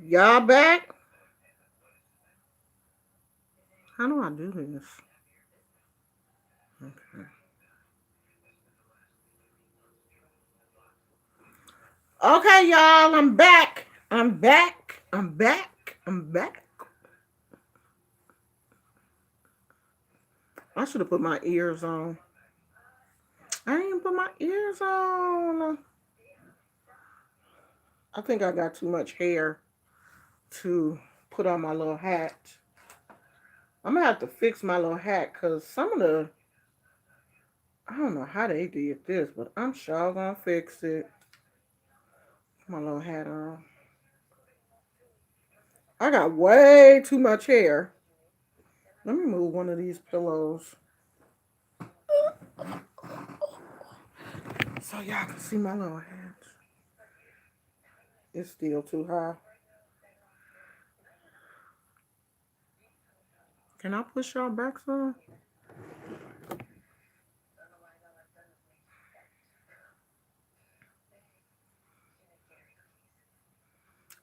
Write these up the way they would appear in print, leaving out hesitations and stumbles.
Y'all back? How do I do this? Okay. Okay, y'all, I'm back. I'm back. I'm back. I'm back. I should have put my ears on. I didn't put my ears on. I think I got too much hair to put on my little hat. I'm gonna have to fix my little hat because some of the I don't know how they did this, but I'm sure gonna fix it. My little hat on. I got way too much hair. Let me move one of these pillows so y'all can see my little hat. It's still too high. Can I push y'all back some?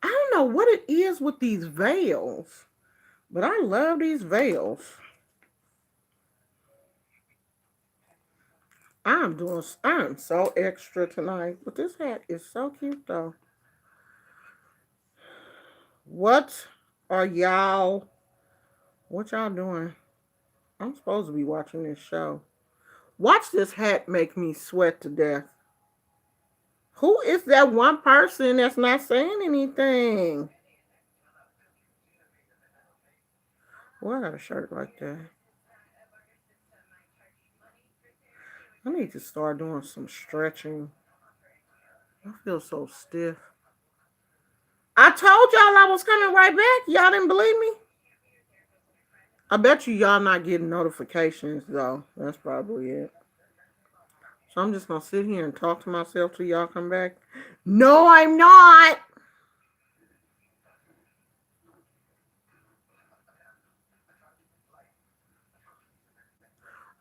I don't know what it is with these veils, but I love these veils. I'm so extra tonight, but this hat is so cute though. What are y'all? What y'all doing? I'm supposed to be watching this show. Watch this hat make me sweat to death. Who is that one person that's not saying anything? Well, I got a shirt like that. I need to start doing some stretching. I feel so stiff. I told y'all I was coming right back. Y'all didn't believe me? I bet y'all not getting notifications though. That's probably it. So I'm just gonna sit here and talk to myself till y'all come back. No, I'm not.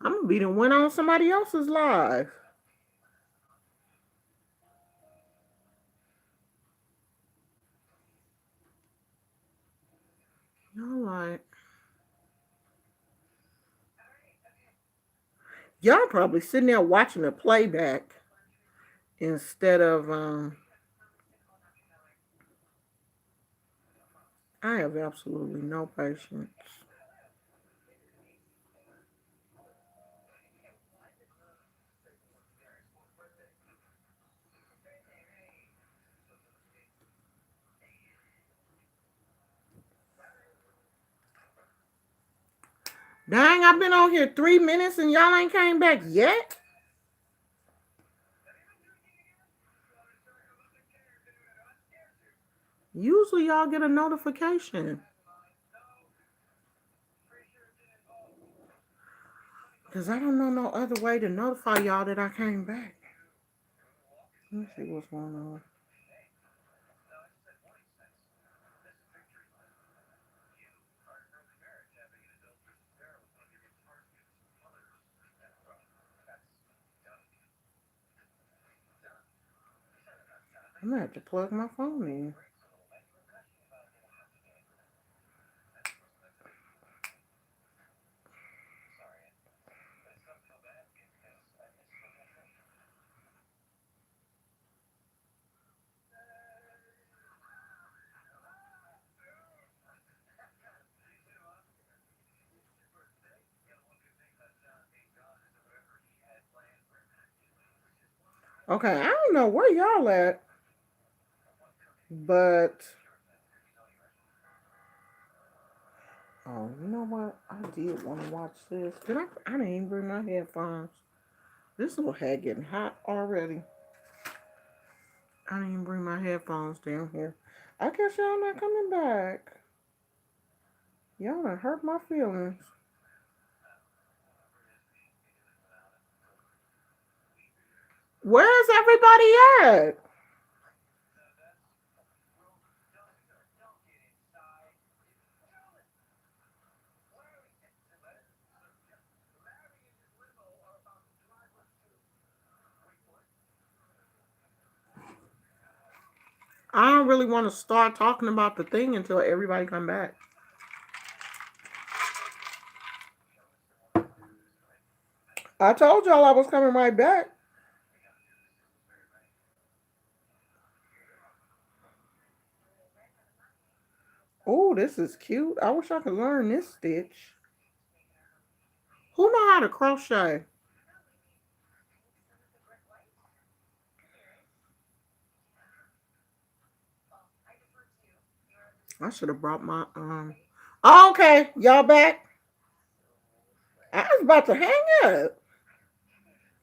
I'm gonna be the one on somebody else's live. Y'all like y'all probably sitting there watching the playback instead of I have absolutely no patience. Dang, I've been on here 3 minutes and y'all ain't came back yet. Usually y'all get a notification. Cause I don't know no other way to notify y'all that I came back. Let me see what's going on. I'm gonna have to plug my phone in. Okay, I don't know where y'all at, but oh, you know what? I did want to watch this. Did I? I didn't even bring my headphones. This little head getting hot already. I didn't even bring my headphones down here. I guess y'all not coming back. Y'all done hurt my feelings. Where's everybody at? I don't really want to start talking about the thing until everybody come back. I told y'all I was coming right back. Oh, this is cute. I wish I could learn this stitch. Who know how to crochet? I should have brought my Oh, okay, y'all back? I was about to hang up.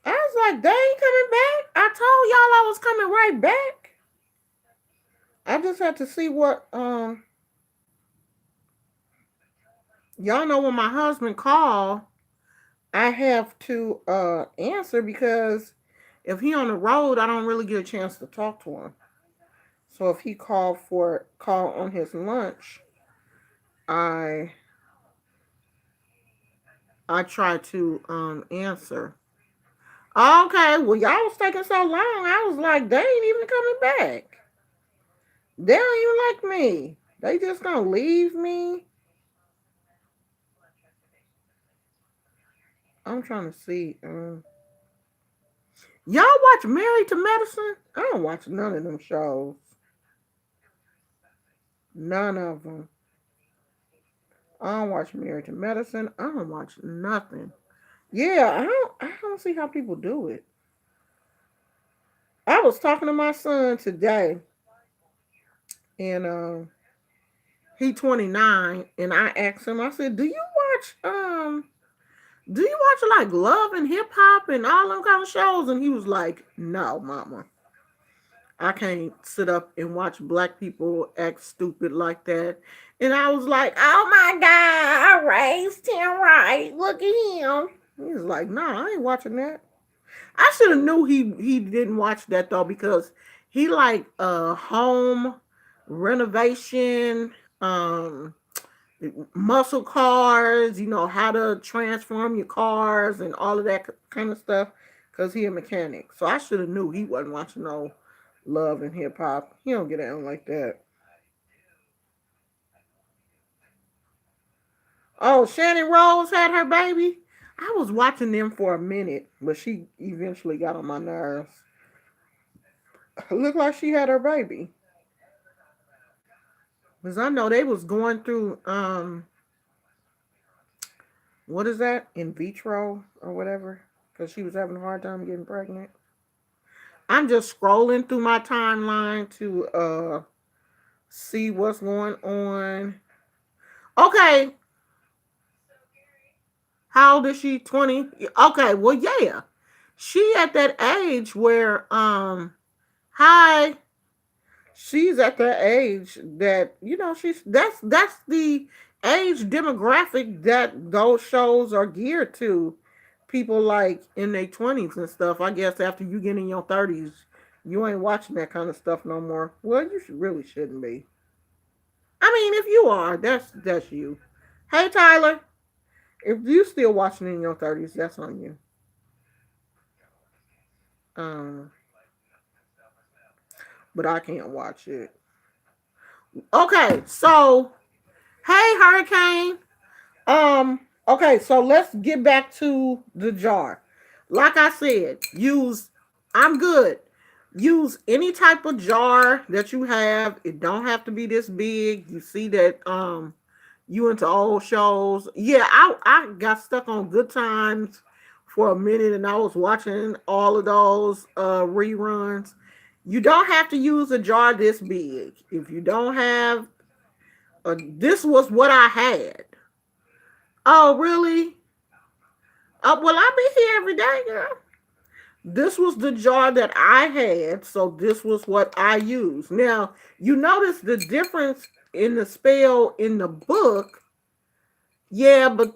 I was like, they ain't coming back. I told y'all I was coming right back. I just had to see what y'all know when my husband called, I have to answer because if he on the road, I don't really get a chance to talk to him. So if he call on his lunch, I I try to answer. Okay, well y'all was taking so long. I was like, they ain't even coming back. They don't even like me. They just gonna leave me. I'm trying to see. Y'all watch Married to Medicine? I don't watch none of them shows. None of them. I don't watch Married to Medicine. I don't watch nothing. Yeah, I don't see how people do it. I was talking to my son today, and he 29, and I asked him. I said, do you watch like Love and Hip Hop and all them kind of shows?" And he was like, "No, Mama, I can't sit up and watch black people act stupid like that." And I was like, "Oh my God, I raised him right. Look at him." He was like, "No, I ain't watching that." I should have knew he didn't watch that though because he like home renovation, muscle cars, how to transform your cars and all of that kind of stuff because he a mechanic. So I should have knew he wasn't watching no Love and Hip Hop. He don't get down like that. Oh, Shannon Rose had her baby. I was watching them for a minute, but she eventually got on my nerves. Looked like she had her baby. Because I know they was going through what is that? In vitro or whatever. Because she was having a hard time getting pregnant. I'm just scrolling through my timeline to see what's going on. Okay, how old is she? 20. Okay, well yeah. She at that age where hi, she's at the age that she's that's the age demographic that those shows are geared to. People like in their 20s and stuff. I guess after you get in your 30s, you ain't watching that kind of stuff no more. Well, you really shouldn't be. I mean, if you are, that's you. Hey Tyler, if you still watching in your 30s, that's on you. Um, but I can't watch it. Okay, so hey Hurricane. Okay, so let's get back to the jar. Like I said, I'm good. Use any type of jar that you have. It don't have to be this big. You see that you into old shows. Yeah, I got stuck on Good Times for a minute and I was watching all of those reruns. You don't have to use a jar this big. If you don't have this was what I had. Oh, really? Well, I be here every day, girl. This was the jar that I had, so this was what I used. Now, you notice the difference in the spell in the book. Yeah, but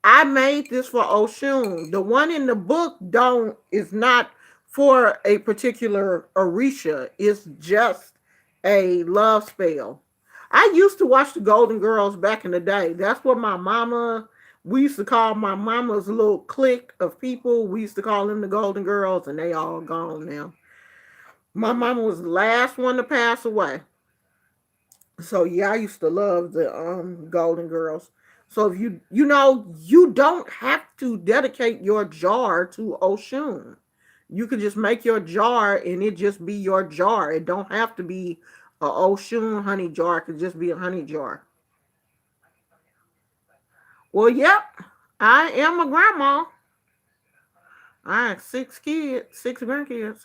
I made this for Oshun. The one in the book don't is not for a particular Orisha. It's just a love spell. I used to watch the Golden Girls back in the day. That's what my mama we used to call my mama's little clique of people. We used to call them the Golden Girls, and they all gone now. My mama was the last one to pass away. So yeah, I used to love the Golden Girls. So if you don't have to dedicate your jar to Oshun. You could just make your jar and it just be your jar. It don't have to be a Oshun honey jar. It could just be a honey jar. Well, yep. I am a grandma. I have 6 kids, 6 grandkids.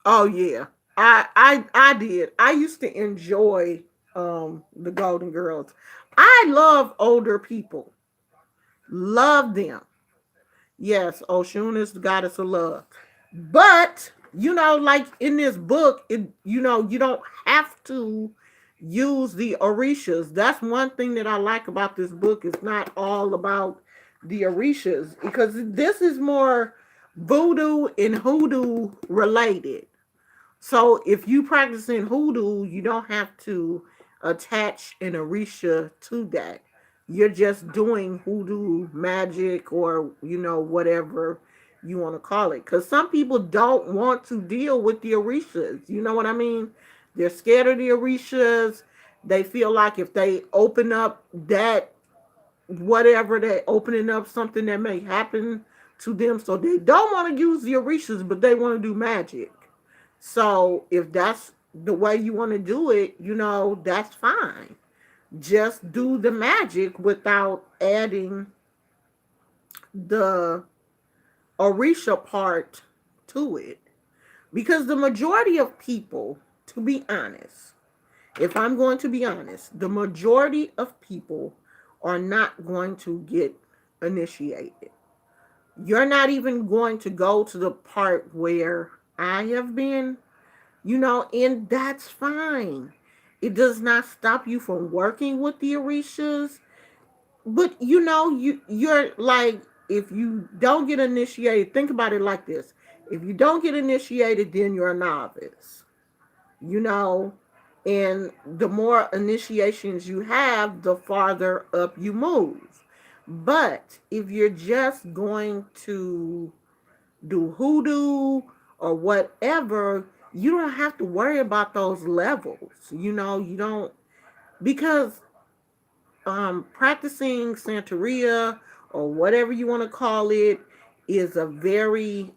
Oh yeah. I did. I used to enjoy the Golden Girls. I love older people. Love them. Yes, Oshun is the goddess of love. But, like in this book, you don't have to use the Orishas. That's one thing that I like about this book. It's not all about the Orishas because this is more voodoo and hoodoo related. So if you practice in hoodoo, you don't have to attach an Orisha to that. You're just doing hoodoo magic or, whatever you want to call it. Because some people don't want to deal with the Orishas. You know what I mean? They're scared of the Orishas. They feel like if they open up that, whatever, they're opening up something that may happen to them. So they don't want to use the Orishas, but they want to do magic. So if that's the way you want to do it, that's fine. Just do the magic without adding the Orisha part to it. Because the majority of people, to be honest, if I'm going to be honest, the majority of people are not going to get initiated. You're not even going to go to the part where I have been, and that's fine. It does not stop you from working with the Orishas, but you're like, if you don't get initiated, think about it like this. If you don't get initiated, then you're a novice. You know, and the more initiations you have, the farther up you move. But if you're just going to do hoodoo or whatever, you don't have to worry about those levels. You don't, because practicing Santeria or whatever you want to call it is a very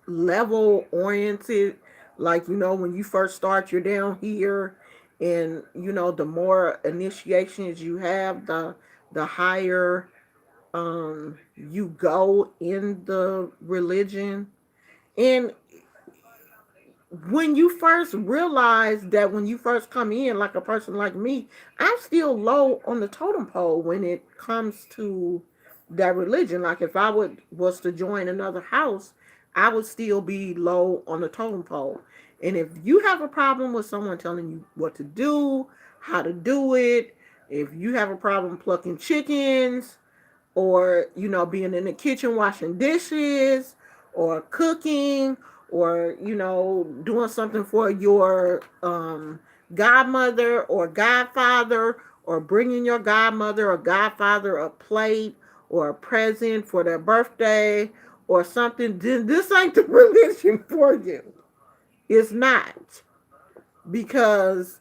level oriented. Like, when you first start, you're down here, and the more initiations you have, the higher you go in the religion. And when you first realize that, when you first come in, like a person like me, I'm still low on the totem pole when it comes to that religion. Like if I was to join another house, I would still be low on the totem pole. And if you have a problem with someone telling you what to do, how to do it, if you have a problem plucking chickens, or being in the kitchen washing dishes, or cooking, or doing something for your godmother or godfather, or bringing your godmother or godfather a plate or a present for their birthday or something, then this ain't the religion for you. It's not, because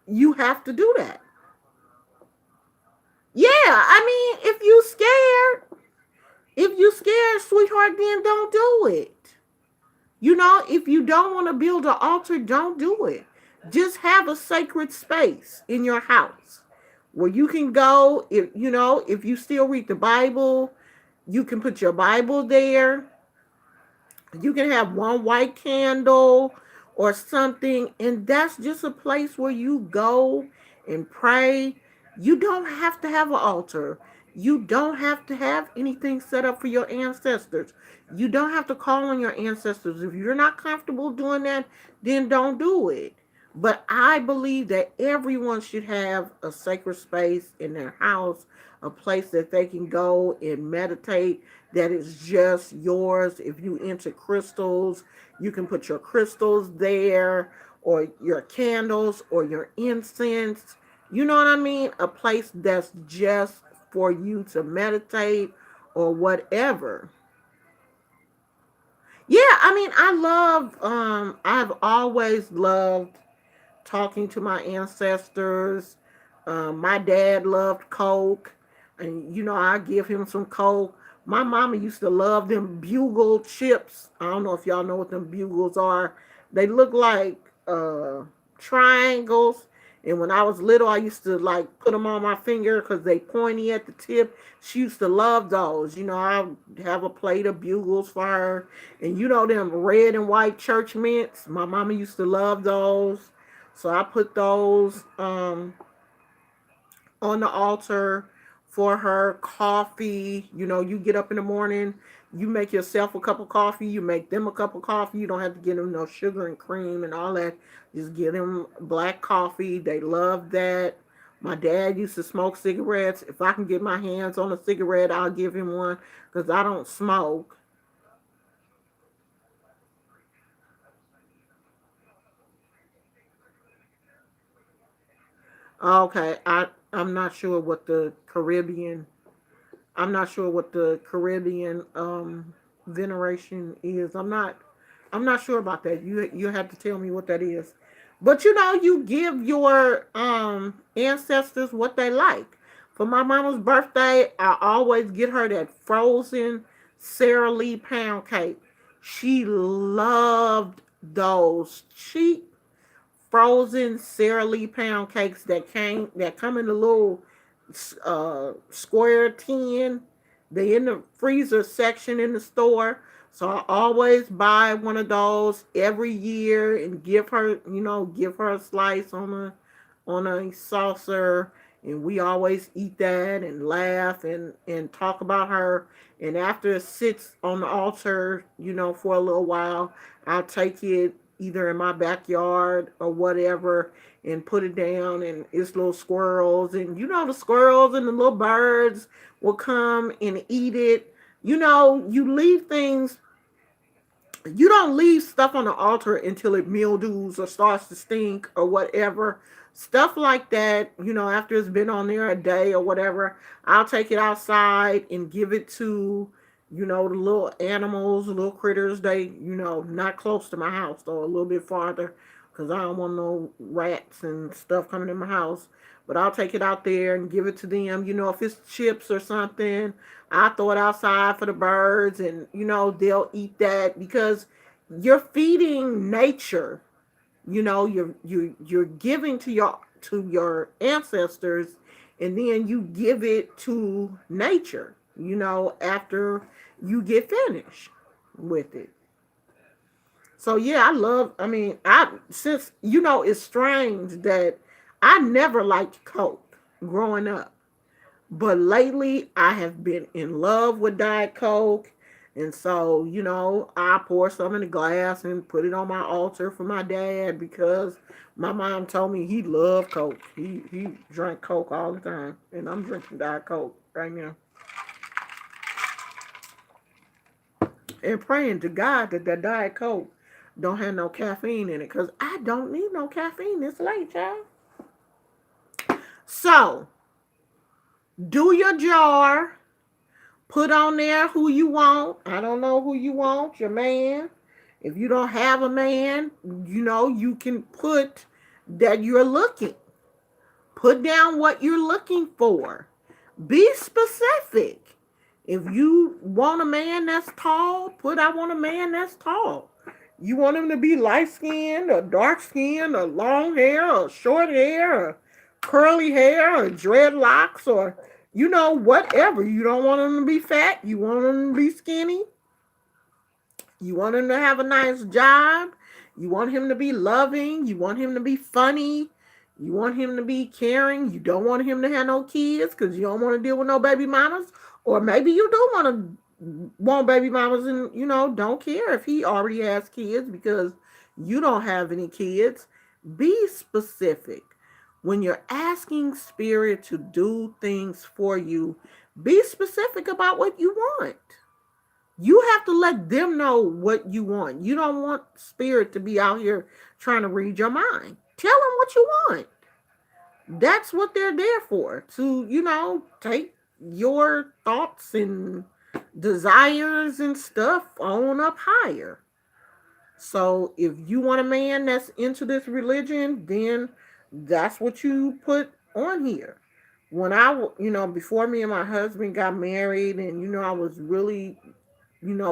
you have to do that. Yeah, I mean, if you scared, sweetheart, then don't do it. If you don't want to build an altar, don't do it. Just have a sacred space in your house where you can go. If you still read the Bible, you can put your Bible there. You can have one white candle or something, and that's just a place where you go and pray. You don't have to have an altar. You don't have to have anything set up for your ancestors. You don't have to call on your ancestors. If you're not comfortable doing that, then don't do it. But I believe that everyone should have a sacred space in their house, a place that they can go and meditate, that is just yours. If you into crystals, you can put your crystals there, or your candles, or your incense. You know what I mean? A place that's just for you to meditate or whatever. Yeah, I mean, I've always loved talking to my ancestors. My dad loved Coke, and I give him some Coke. My mama used to love them Bugle chips. I don't know if y'all know what them Bugles are. They look like triangles. And when I was little, I used to like put them on my finger because they pointy at the tip. She used to love those. I have a plate of Bugles for her, and them red and white church mints. My mama used to love those. So I put those on the altar for her. Coffee. You get up in the morning, you make yourself a cup of coffee, you make them a cup of coffee. You don't have to get them no sugar and cream and all that. Just get them black coffee. They love that. My dad used to smoke cigarettes. If I can get my hands on a cigarette, I'll give him one because I don't smoke. Okay, I'm not sure what the Caribbean I'm not sure what the Caribbean veneration is. I'm not sure about that. You have to tell me what that is. But you give your ancestors what they like. For my mama's birthday, I always get her that frozen Sara Lee pound cake. She loved those cheap frozen Sara Lee pound cakes that come in a little square tin. They in the freezer section in the store. So I always buy one of those every year and give her a slice on a saucer, and we always eat that and laugh and talk about her. And after it sits on the altar, for a little while, I'll take it either in my backyard or whatever and put it down, and it's little squirrels, and the squirrels and the little birds will come and eat it. You leave things, you don't leave stuff on the altar until it mildews or starts to stink or whatever. Stuff like that, after it's been on there a day or whatever, I'll take it outside and give it to, the little animals, the little critters. They, not close to my house though, a little bit farther because I don't want no rats and stuff coming in my house. But I'll take it out there and give it to them. If it's chips or something, I throw it outside for the birds, and they'll eat that because you're feeding nature. You're giving to your ancestors, and then you give it to nature. After you get finished with it. So yeah, I mean, I since it's strange that I never liked Coke growing up. But lately, I have been in love with Diet Coke. And so, I pour some in a glass and put it on my altar for my dad because my mom told me he loved Coke. He drank Coke all the time. And I'm drinking Diet Coke right now. And praying to God that Diet Coke don't have no caffeine in it because I don't need no caffeine this late, child. So, do your jar. Put on there who you want. I don't know who you want, your man. If you don't have a man, you can put that you're looking. Put down what you're looking for. Be specific. If you want a man that's tall, put I want a man that's tall. You want him to be light skinned or dark skinned or long hair or short hair or curly hair or dreadlocks or whatever. You don't want him to be fat. You want him to be skinny. You want him to have a nice job. You want him to be loving. You want him to be funny. You want him to be caring. You don't want him to have no kids because you don't want to deal with no baby mamas. Or maybe you do want baby mamas and, don't care if he already has kids because you don't have any kids. Be specific. When you're asking spirit to do things for you, be specific about what you want. You have to let them know what you want. You don't want spirit to be out here trying to read your mind. Tell them what you want. That's what they're there for. To, take your thoughts and desires and stuff on up higher. So if you want a man that's into this religion, then that's what you put on here. When before me and my husband got married, and I was really,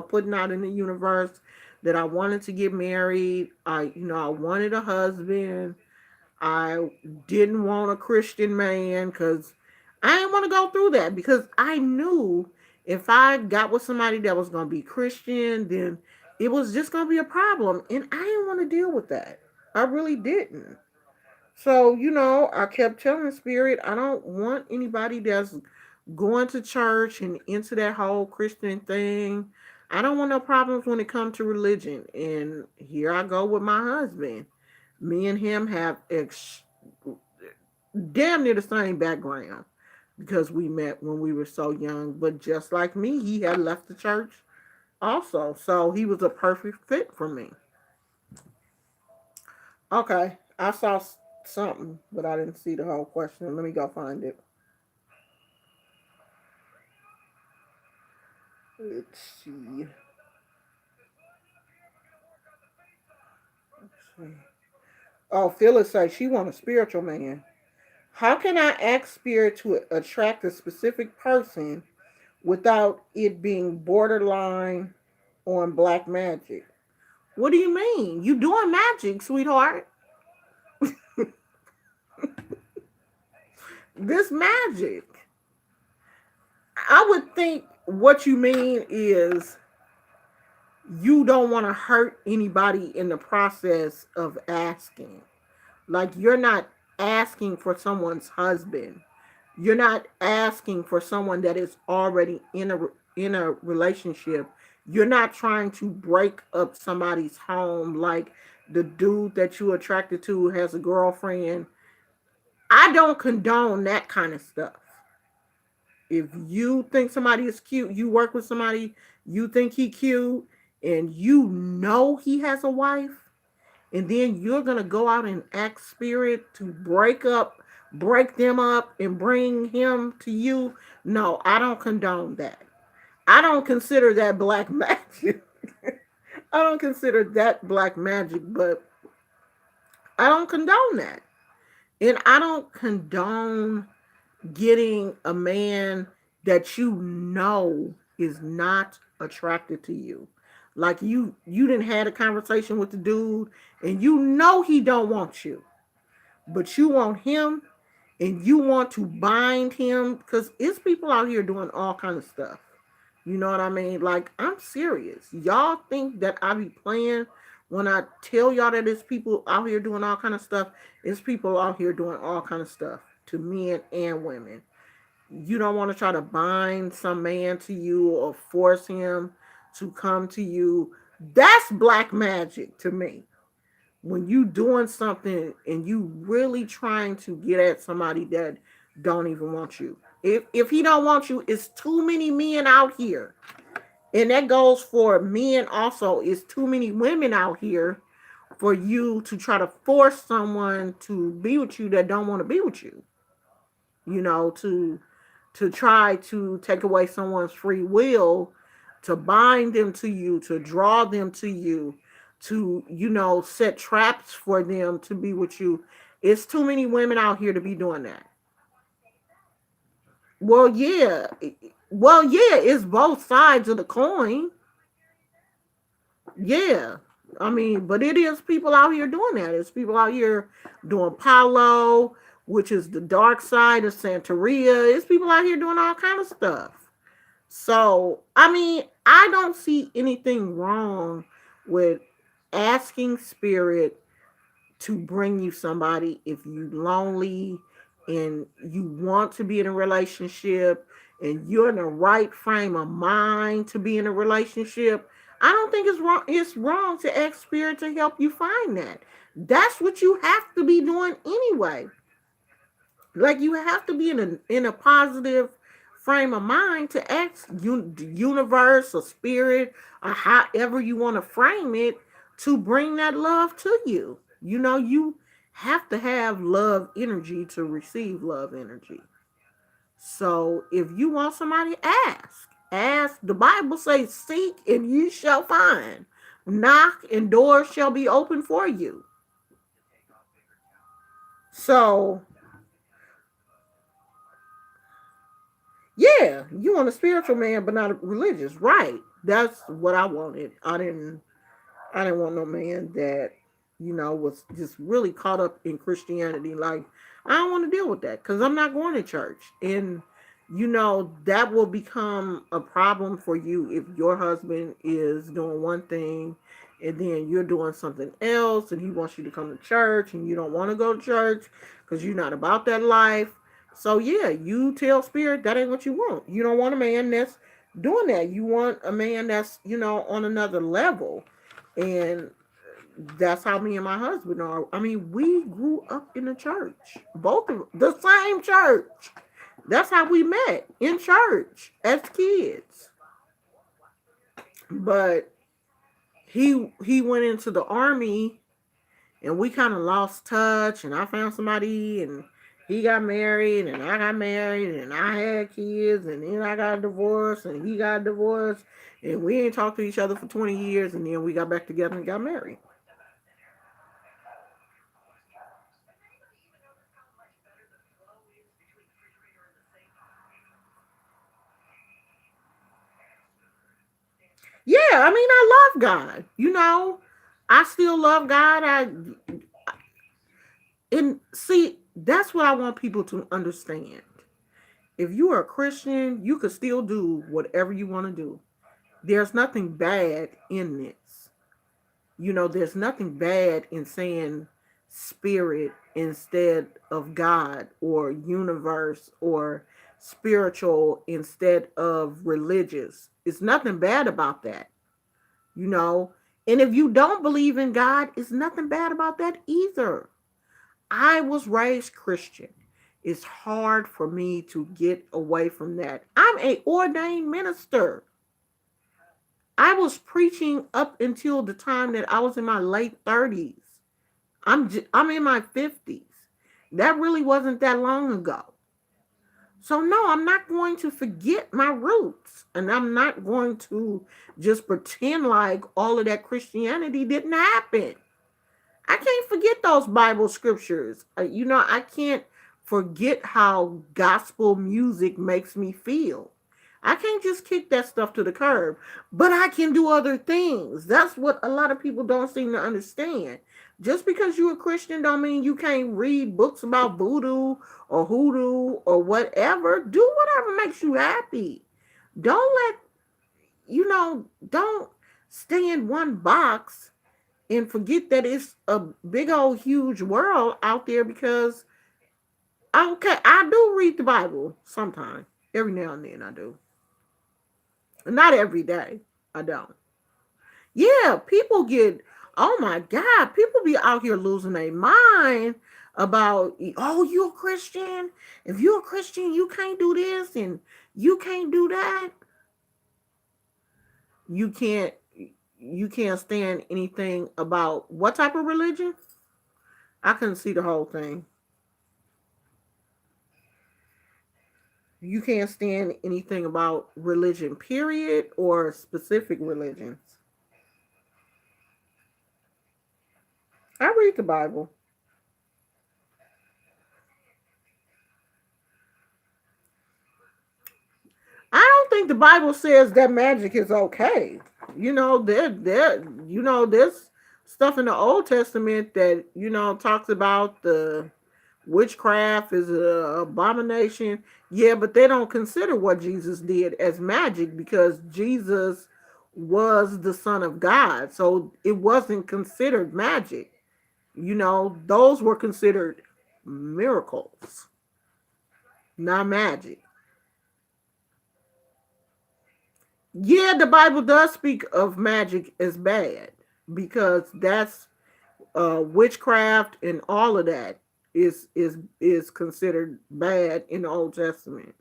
putting out in the universe that I wanted to get married. I wanted a husband. I didn't want a Christian man because I didn't want to go through that, because I knew if I got with somebody that was going to be Christian, then it was just going to be a problem. And I didn't want to deal with that. I really didn't. So, I kept telling Spirit, I don't want anybody that's going to church and into that whole Christian thing. I don't want no problems when it comes to religion. And here I go with my husband. Me and him have damn near the same background because we met when we were so young. But just like me, he had left the church also. So he was a perfect fit for me. Okay, I saw something, but I didn't see the whole question. Let me go find it. Let's see. Let's see. Oh, Phyllis says she want a spiritual man. How can I ask spirit to attract a specific person without it being borderline on black magic? What do you mean? You doing magic, sweetheart? This magic. I would think what you mean is you don't want to hurt anybody in the process of asking. Like you're not asking for someone's husband. You're not asking for someone that is already in a relationship. You're not trying to break up somebody's home like the dude that you attracted to has a girlfriend. I don't condone that kind of stuff. If you think somebody is cute, you work with somebody, you think he cute, and you know he has a wife, and then you're gonna go out and act spirit to break them up, and bring him to you. No, I don't condone that. I don't consider that black magic. I don't consider that black magic, but I don't condone that. And I don't condone getting a man that you know is not attracted to you. Like you didn't had a conversation with the dude and you know he don't want you, but you want him and you want to bind him because it's people out here doing all kind of stuff. You know what I mean? Like I'm serious. Y'all think that I be playing when I tell y'all that it's people out here doing all kind of stuff. It's people out here doing all kind of stuff to men and women. You don't want to try to bind some man to you or force him to come to you. That's black magic to me. When you doing something and you really trying to get at somebody that don't even want you. If he don't want you, it's too many men out here. And that goes for men also. It's too many women out here for you to try to force someone to be with you that don't want to be with you. To try to take away someone's free will, to bind them to you, to draw them to you, to set traps for them to be with you. It's too many women out here to be doing that. Well, yeah. Well, yeah, it's both sides of the coin. Yeah. I mean, but it is people out here doing that. It's people out here doing Palo, which is the dark side of Santeria. It's people out here doing all kind of stuff. So, I mean, I don't see anything wrong with asking spirit to bring you somebody if you lonely and you want to be in a relationship and you're in the right frame of mind to be in a relationship. I don't think it's wrong to ask spirit to help you find that. That's what you have to be doing anyway. Like you have to be in a positive frame of mind to ask the universe or spirit or however you want to frame it to bring that love to you. You have to have love energy to receive love energy. So if you want somebody, ask. The Bible says, seek and you shall find. Knock and doors shall be open for you. So, yeah, you want a spiritual man, but not a religious, right? That's what I wanted. I didn't want no man that, was just really caught up in Christianity. Like, I don't want to deal with that because I'm not going to church. And, that will become a problem for you if your husband is doing one thing and then you're doing something else and he wants you to come to church and you don't want to go to church because you're not about that life. So, yeah, you tell spirit that ain't what you want. You don't want a man that's doing that. You want a man that's, on another level. And that's how me and my husband are. I mean, we grew up in the church, both of the same church. That's how we met, in church as kids. But he went into the army, and we kind of lost touch. And I found somebody, and he got married, and I got married, and I had kids, and then I got divorced, and he got divorced, and we ain't talked to each other for 20 years, and then we got back together and got married. Yeah, I mean, I love God. I still love God. And see, that's what I want people to understand. If you are a Christian, you can still do whatever you want to do. There's nothing bad in this. There's nothing bad in saying spirit instead of God, or universe, or spiritual instead of religious. It's nothing bad about that. you know. And if you don't believe in God, it's nothing bad about that either. I was raised Christian. It's hard for me to get away from that. I'm a ordained minister. I was preaching up until the time that I was in my late 30s. I'm in my 50s. That really wasn't that long ago. So no, I'm not going to forget my roots, and I'm not going to just pretend like all of that Christianity didn't happen. I can't forget those Bible scriptures. I can't forget how gospel music makes me feel. I can't just kick that stuff to the curb, but I can do other things. That's what a lot of people don't seem to understand. Just because you're a Christian don't mean you can't read books about voodoo or hoodoo or whatever. Do whatever makes you happy. Don't let, don't stay in one box and forget that it's a big old huge world out there. Because okay, I do read the Bible sometimes. Every now and then I do. Not every day. I don't. Yeah, people get, oh my God, people be out here losing their mind about, oh, you're a Christian. If you're a Christian, you can't do this and you can't do that. You can't you can't stand anything about what type of religion? I couldn't see the whole thing. You can't stand anything about religion, period, or specific religions. I read the Bible. I don't think the Bible says that magic is okay. There's stuff in the Old Testament that, talks about the witchcraft is an abomination. Yeah, but they don't consider what Jesus did as magic because Jesus was the Son of God. So it wasn't considered magic. Those were considered miracles, not magic. Yeah, the Bible does speak of magic as bad because that's witchcraft and all of that is considered bad in the Old Testament.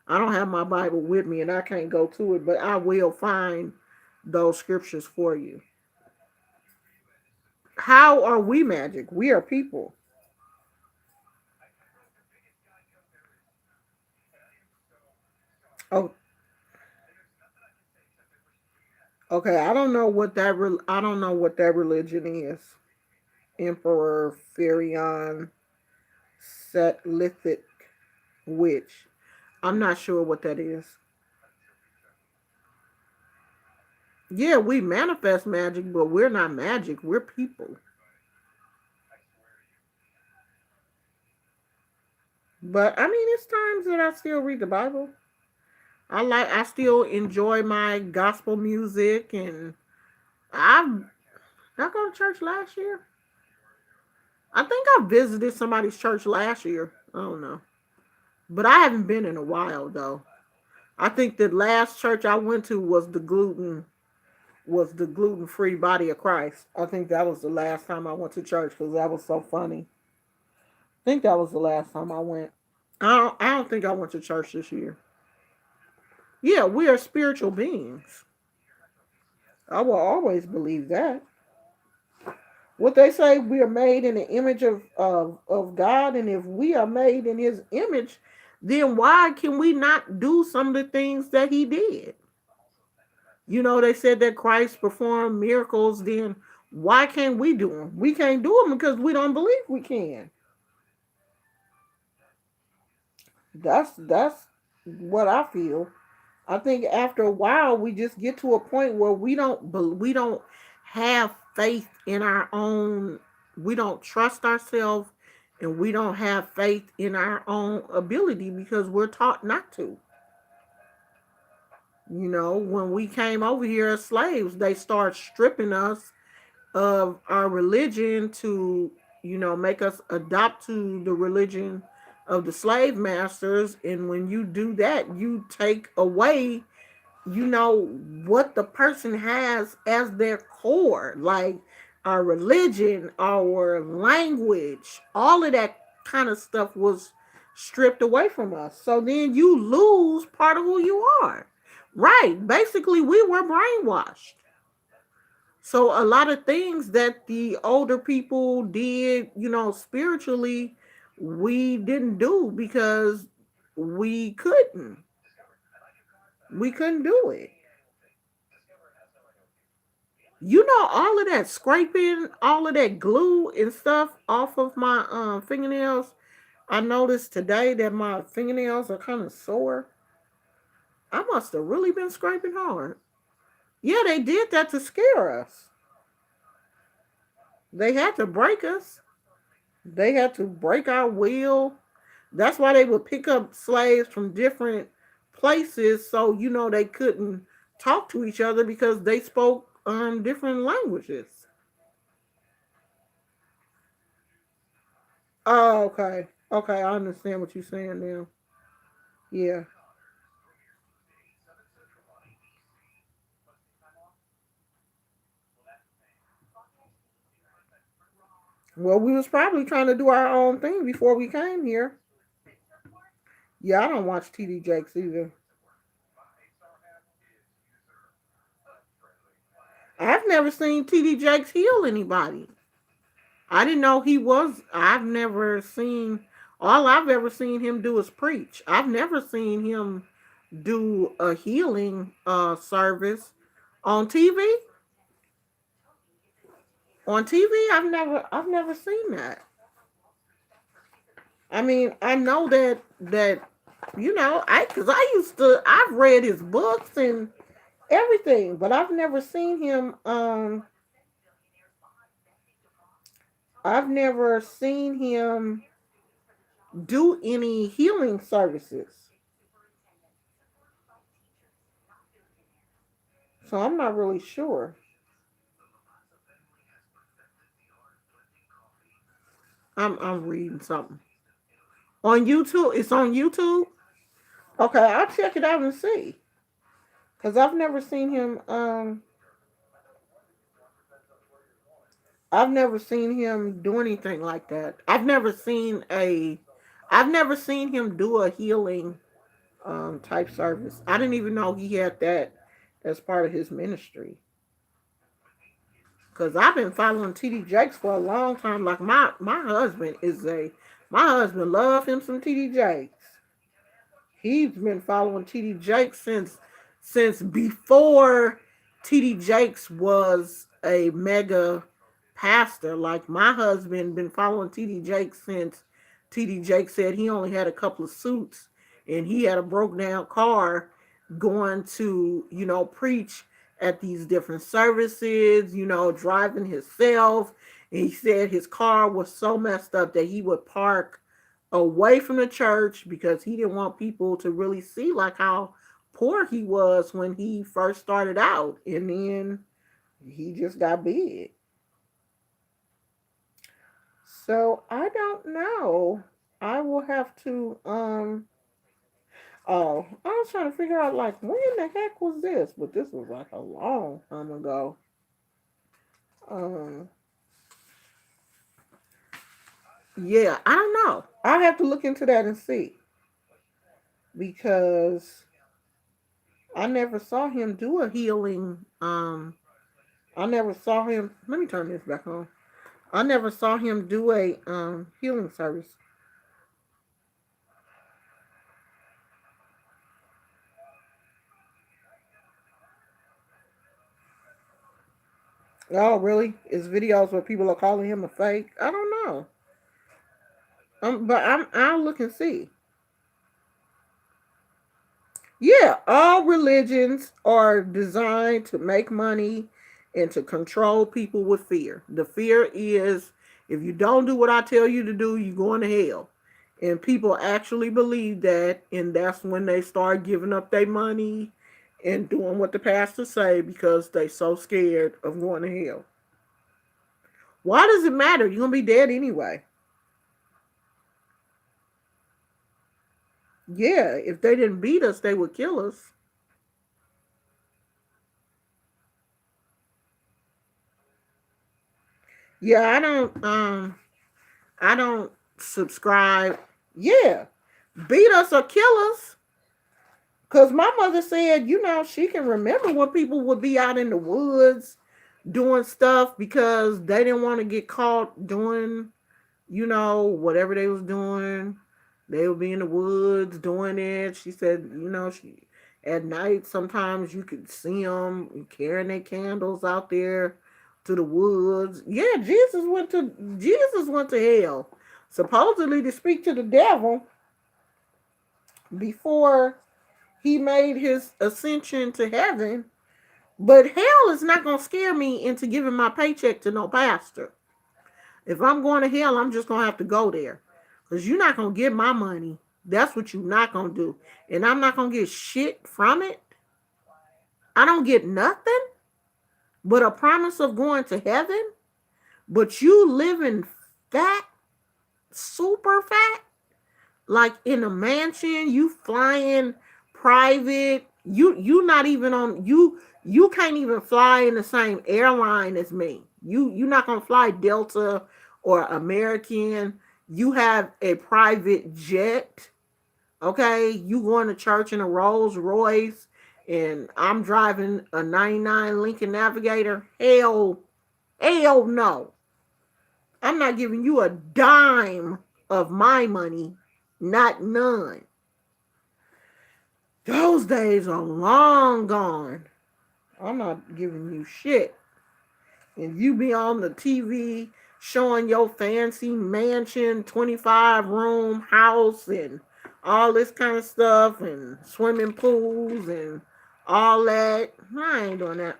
I don't have my Bible with me and I can't go to it, but I will find those scriptures for you. How are we magic? We are people. Oh, Okay, I don't know what that I don't know what that religion is. Emperor Ferion Sethlithic Witch. I'm not sure what that is. Yeah, we manifest magic, but we're not magic. We're people. But I mean, it's times that I still read the Bible. I still enjoy my gospel music, and I I go to church last year. I think I visited somebody's church last year. I don't know, but I haven't been in a while though. I think the last church I went to was the gluten free Body of Christ. I think that was the last time I went to church because that was so funny. I think that was the last time I went. I don't think I went to church this year. Yeah, we are spiritual beings. I will always believe that. What they say, we are made in the image of God, and if we are made in His image, then why can we not do some of the things that He did? You know, they said that Christ performed miracles. Then why can't we do them? We can't do them because we don't believe we can. That's what I feel. I think after a while we just get to a point where we don't have faith in our own. We don't trust ourselves, and we don't have faith in our own ability because we're taught not to. You know, when we came over here as slaves, they start stripping us of our religion to, you know, make us adopt to the religion of the slave masters. And when you do that, you take away, you know, what the person has as their core, like our religion, our language, all of that kind of stuff was stripped away from us. So then you lose part of who you are. Right. Basically, we were brainwashed. So a lot of things that the older people did, you know, spiritually, we didn't do because we couldn't. We couldn't do it. You know, all of that scraping, all of that glue and stuff off of my fingernails. I noticed today that my fingernails are kind of sore. I must have really been scraping hard. Yeah, they did that to scare us. They had to break us. They had to break our will. That's why they would pick up slaves from different places so you know they couldn't talk to each other because they spoke different languages. Oh, okay. Okay, I understand what you're saying now. Yeah. Well, we was probably trying to do our own thing before we came here. Yeah, I don't watch TD Jakes either. I've never seen TD Jakes heal anybody. I didn't know he was. I've never seen. All I've ever seen him do is preach. I've never seen him do a healing service on TV. On TV, I've never seen that. I mean, I know that you know, I've read his books and everything, but I've never seen him do any healing services. So I'm not really sure. I'm reading something. On YouTube? It's on YouTube? Okay, I'll check it out and see. Cause I've never seen him do anything like that. I've never seen him do a healing type service. I didn't even know he had that as part of his ministry. Cause I've been following TD Jakes for a long time. Like my husband love him some TD Jakes. He's been following TD Jakes since before. TD Jakes was a mega pastor. Like my husband been following TD Jakes since TD Jakes said he only had a couple of suits and he had a broke down car going to, preach at these different services, driving himself. And he said his car was so messed up that he would park away from the church because he didn't want people to really see like how poor he was when he first started out, and then he just got big. So I don't know. I will have to oh, I was trying to figure out like when the heck was this, but this was like a long time ago. Um yeah, I don't know. I'll have to look into that and see because I never saw him do a healing. I never saw him. Let me turn this back on. I never saw him do a healing service. Oh, really? It's videos where people are calling him a fake. I don't know. But I'll look and see. Yeah, all religions are designed to make money and to control people with fear. The fear is if you don't do what I tell you to do, you're going to hell. And people actually believe that, and that's when they start giving up their money and doing what the pastors say because they so scared of going to hell. Why does it matter? You're gonna be dead anyway. Yeah, if they didn't beat us, they would kill us. Yeah, I don't subscribe. Yeah, beat us or kill us. Cause my mother said, she can remember when people would be out in the woods doing stuff because they didn't want to get caught doing, whatever they was doing. They would be in the woods doing it. She said, she at night sometimes you could see them carrying their candles out there to the woods. Yeah, Jesus went to hell supposedly to speak to the devil before he made his ascension to heaven. But hell is not going to scare me into giving my paycheck to no pastor. If I'm going to hell, I'm just going to have to go there. Because you're not going to get my money. That's what you're not going to do. And I'm not going to get shit from it. I don't get nothing but a promise of going to heaven. But you living fat, super fat, like in a mansion, you flying private. You not even on you can't even fly in the same airline as me. You're not gonna fly Delta or American. You have a private jet. Okay, you going to church in a Rolls Royce, and I'm driving a '99 Lincoln Navigator. Hell no. I'm not giving you a dime of my money, not none. Those days are long gone. I'm not giving you shit. And you be on the TV showing your fancy mansion, 25 room house, and all this kind of stuff, and swimming pools, and all that. I ain't doing that.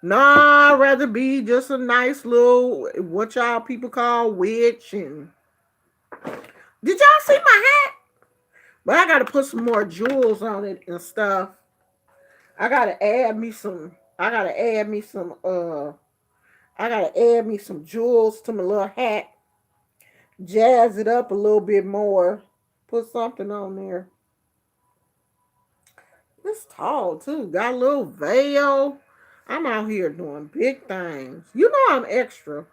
Nah, I'd rather be just a nice little, what y'all people call witch. And did y'all see my hat? But I gotta put some more jewels on it and stuff. I gotta add me some. I gotta add me some. I gotta add me some jewels to my little hat. Jazz it up a little bit more. Put something on there. It's tall too. Got a little veil. I'm out here doing big things. You know I'm extra.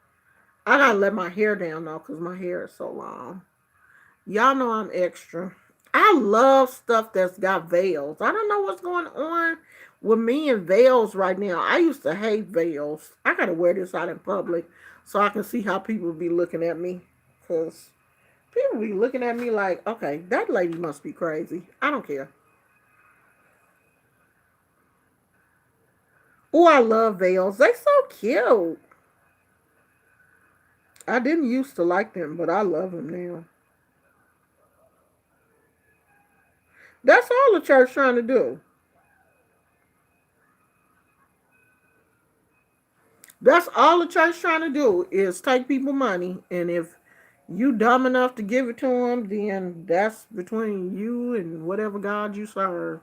I gotta let my hair down though, cause my hair is so long. Y'all know I'm extra. I love stuff that's got veils. I don't know what's going on with me and veils right now. I used to hate veils. I gotta wear this out in public so I can see how people be looking at me. Cause people be looking at me like, okay, that lady must be crazy. I don't care. Oh, I love veils. They so cute. I didn't used to like them, but I love them now. That's all the church trying to do. That's all the church trying to do is take people money, and if you dumb enough to give it to them, then that's between you and whatever God you serve.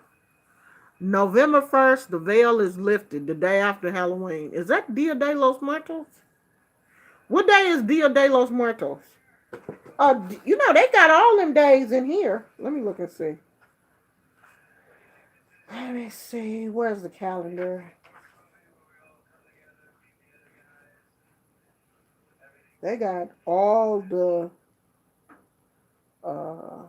November 1st, the veil is lifted the day after Halloween. Is that Dia de los Muertos? What day is Dia de los Muertos? They got all them days in here. Let me look and see. Let me see. Where's the calendar? They got all the uh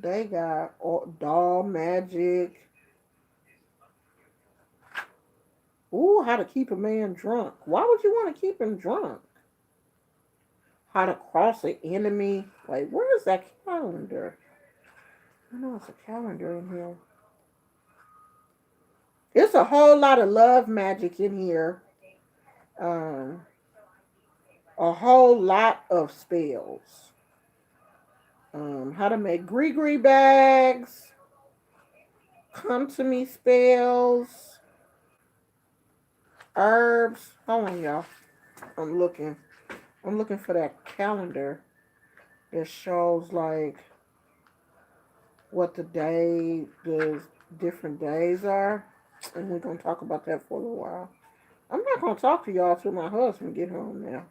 they got all, doll magic. Ooh, how to keep a man drunk. Why would you want to keep him drunk? How to cross an enemy. Like, where is that calendar? I know it's a calendar in here. It's a whole lot of love magic in here. Um, a whole lot of spells. How to make gree bags. Come to me spells. Herbs. Hold on, y'all. I'm looking. I'm looking for that calendar that shows like what the different days are, and we're gonna talk about that for a little while. I'm not gonna talk to y'all till my husband get home now.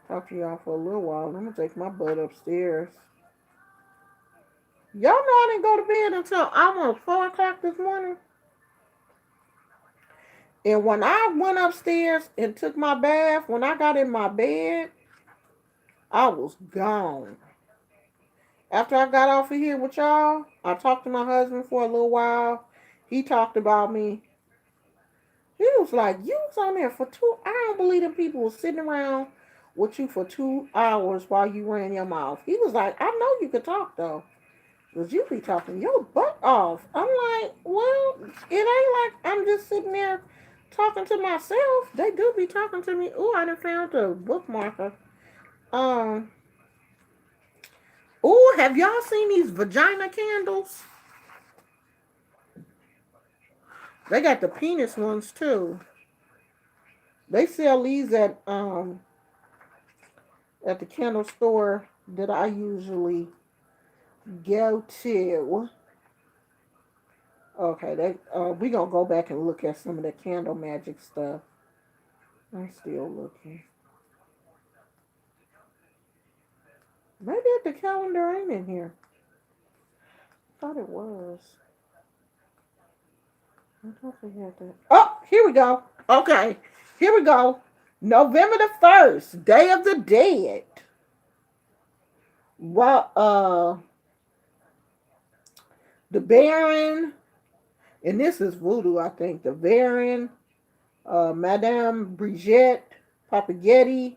Talk to y'all for a little while. I'm gonna take my butt upstairs. Y'all know I didn't go to bed until almost 4 o'clock this morning. And when I went upstairs and took my bath, when I got in my bed, I was gone. After I got off of here with y'all, I talked to my husband for a little while. He talked about me. He was like, "You was on there for two." I don't believe them people was sitting around with you for 2 hours while you ran your mouth. He was like, "I know you could talk though, cause you be talking your butt off." I'm like, "Well, it ain't like I'm just sitting there talking to myself. They do be talking to me." Ooh, I done found a bookmarker. Um. Ooh, have y'all seen these vagina candles? They got the penis ones too. They sell these at the candle store that I usually go to. Okay, we gonna go back and look at some of the candle magic stuff. I'm still looking. Maybe the calendar ain't in here. I thought it was. I thought we had that. Oh, here we go. Okay, here we go. November the 1st, Day of the Dead. Well, the Baron, and this is voodoo, I think. The Baron, Madame Brigitte Papagetti,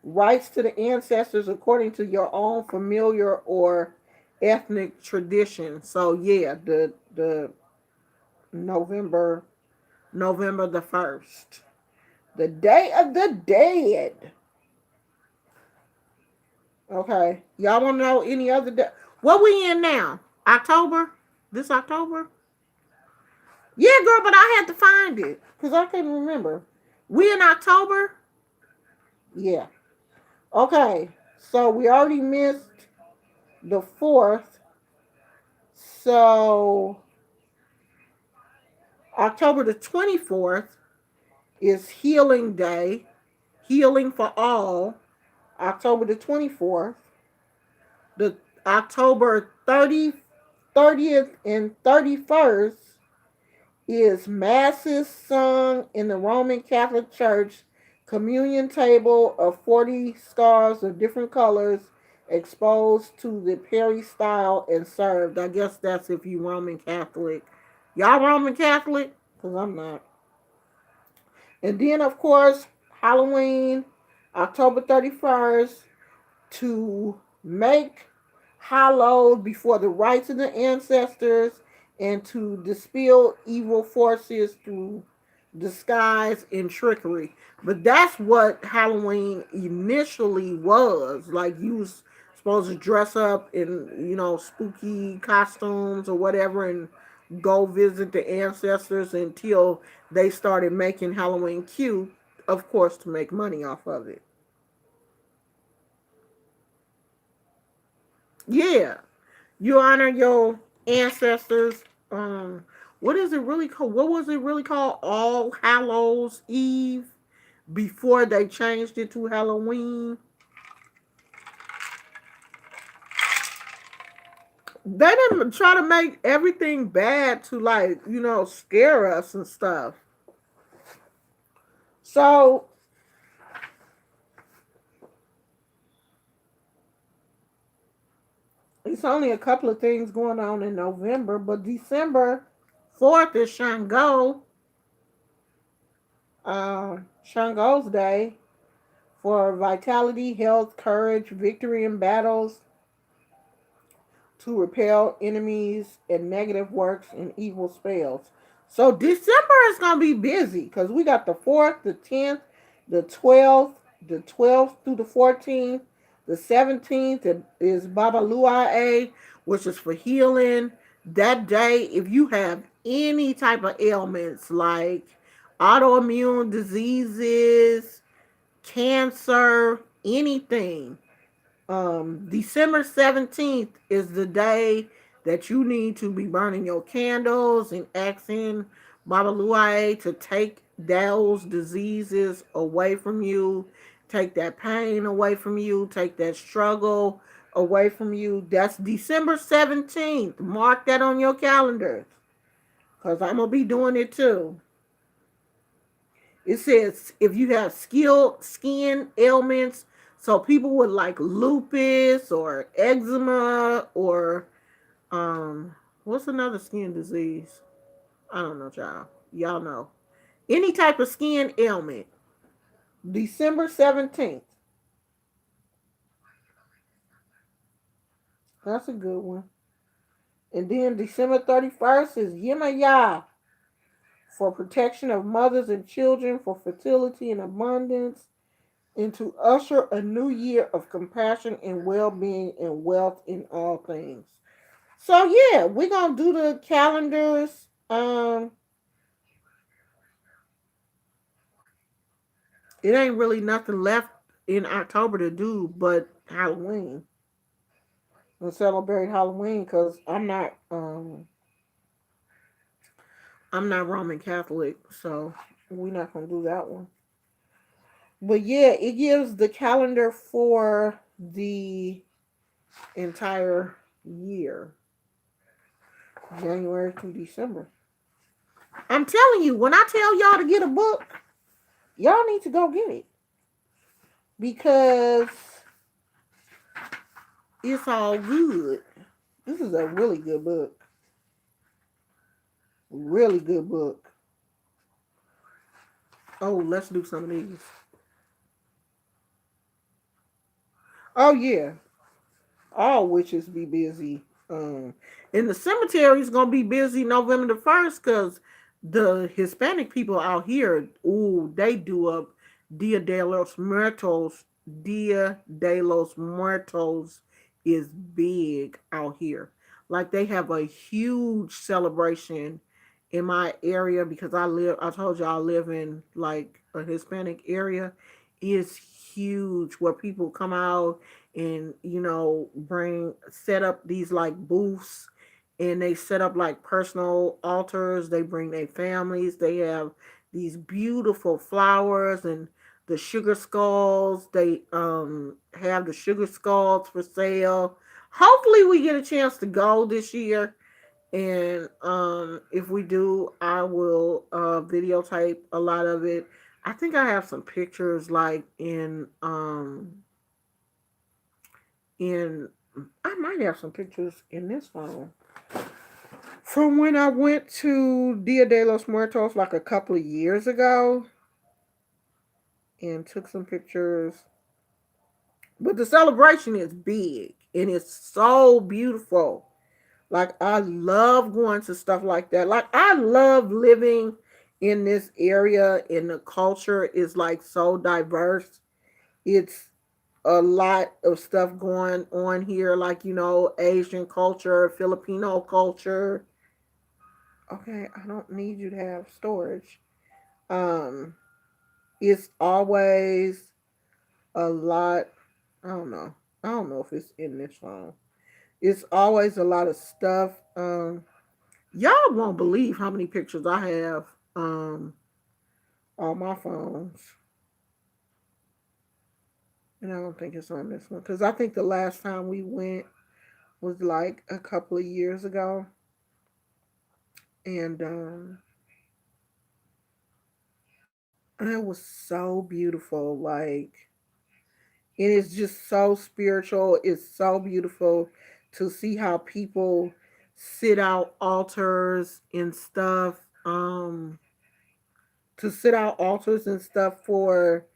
rights to the ancestors according to your own familiar or ethnic tradition. So yeah, the November November the 1st, the Day of the Dead. Okay, y'all want to know any other day? What we in now? October? This October? Yeah, girl, but I had to find it because I couldn't remember. We in October? Yeah. Okay, so we already missed the 4th. So October the 24th is Healing Day, Healing for All. October the 24th. The October 30th and 31st is masses sung in the Roman Catholic Church, communion table of 40 stars of different colors exposed to the peristyle and served. I guess that's if you Roman Catholic. Y'all Roman Catholic? Because I'm not. And then, of course, Halloween, October 31st, to make hallowed before the rites of the ancestors and to dispel evil forces through disguise and trickery. But that's what Halloween initially was. Like you was supposed to dress up in, spooky costumes or whatever and go visit the ancestors until they started making Halloween cute, of course, to make money off of it. Yeah. You honor your ancestors. What is it really called? What was it really called? All Hallows Eve before they changed it to Halloween. They didn't try to make everything bad to like, scare us and stuff. So it's only a couple of things going on in November, but December 4th is Shango's Day for vitality, health, courage, victory in battles, to repel enemies and negative works and evil spells. So December is gonna be busy because we got the 4th, the 10th, the 12th through the 14th. The 17th is Baba Luae, which is for healing. That day, if you have any type of ailments like autoimmune diseases, cancer, anything, December 17th is the day that you need to be burning your candles and asking Baba Luai to take those diseases away from you, take that pain away from you, take that struggle away from you. That's December 17th. Mark that on your calendars because I'm going to be doing it too. It says if you have skin ailments, so people with like lupus or eczema or what's another skin disease? I don't know, y'all. Y'all know. Any type of skin ailment. December 17th. That's a good one. And then December 31st is Yemaya for protection of mothers and children, for fertility and abundance, and to usher a new year of compassion and well-being and wealth in all things. So yeah, we're gonna do the calendars. It ain't really nothing left in October to do but Halloween and celebrate Halloween because I'm not Roman Catholic, so we're not gonna do that one. But yeah, it gives the calendar for the entire year, January to December. I'm telling you, when I tell y'all to get a book, y'all need to go get it because it's all good. This is a really good book. Really good book. Oh, let's do some of these. Oh yeah, all witches be busy. And the cemetery is gonna be busy November the 1st because the Hispanic people out here, ooh, they do up Dia de los Muertos. Dia de los Muertos is big out here. Like they have a huge celebration in my area because I told you I live in like a Hispanic area. It's huge where people come out and bring set up these like booths, and they set up like personal altars. They bring their families. They have these beautiful flowers and the sugar skulls. They have the sugar skulls for sale. Hopefully we get a chance to go this year, and if we do, I will videotape a lot of it. I think I have some pictures like in I might have some pictures in this phone from when I went to Dia de los Muertos like a couple of years ago and took some pictures. But the celebration is big and it's so beautiful. Like I love going to stuff like that. Like I love living in this area and the culture is like so diverse. It's a lot of stuff going on here, like Asian culture, Filipino culture. Okay, I don't need you to have storage. Um, it's always a lot. I don't know. I don't know if it's in this phone. It's always a lot of stuff. Y'all won't believe how many pictures I have um on my phones. And I don't think it's on this one. Because I think the last time we went was like a couple of years ago. And it was so beautiful. Like it is just so spiritual. It's so beautiful to see how people sit out altars and stuff. Um to sit out altars and stuff for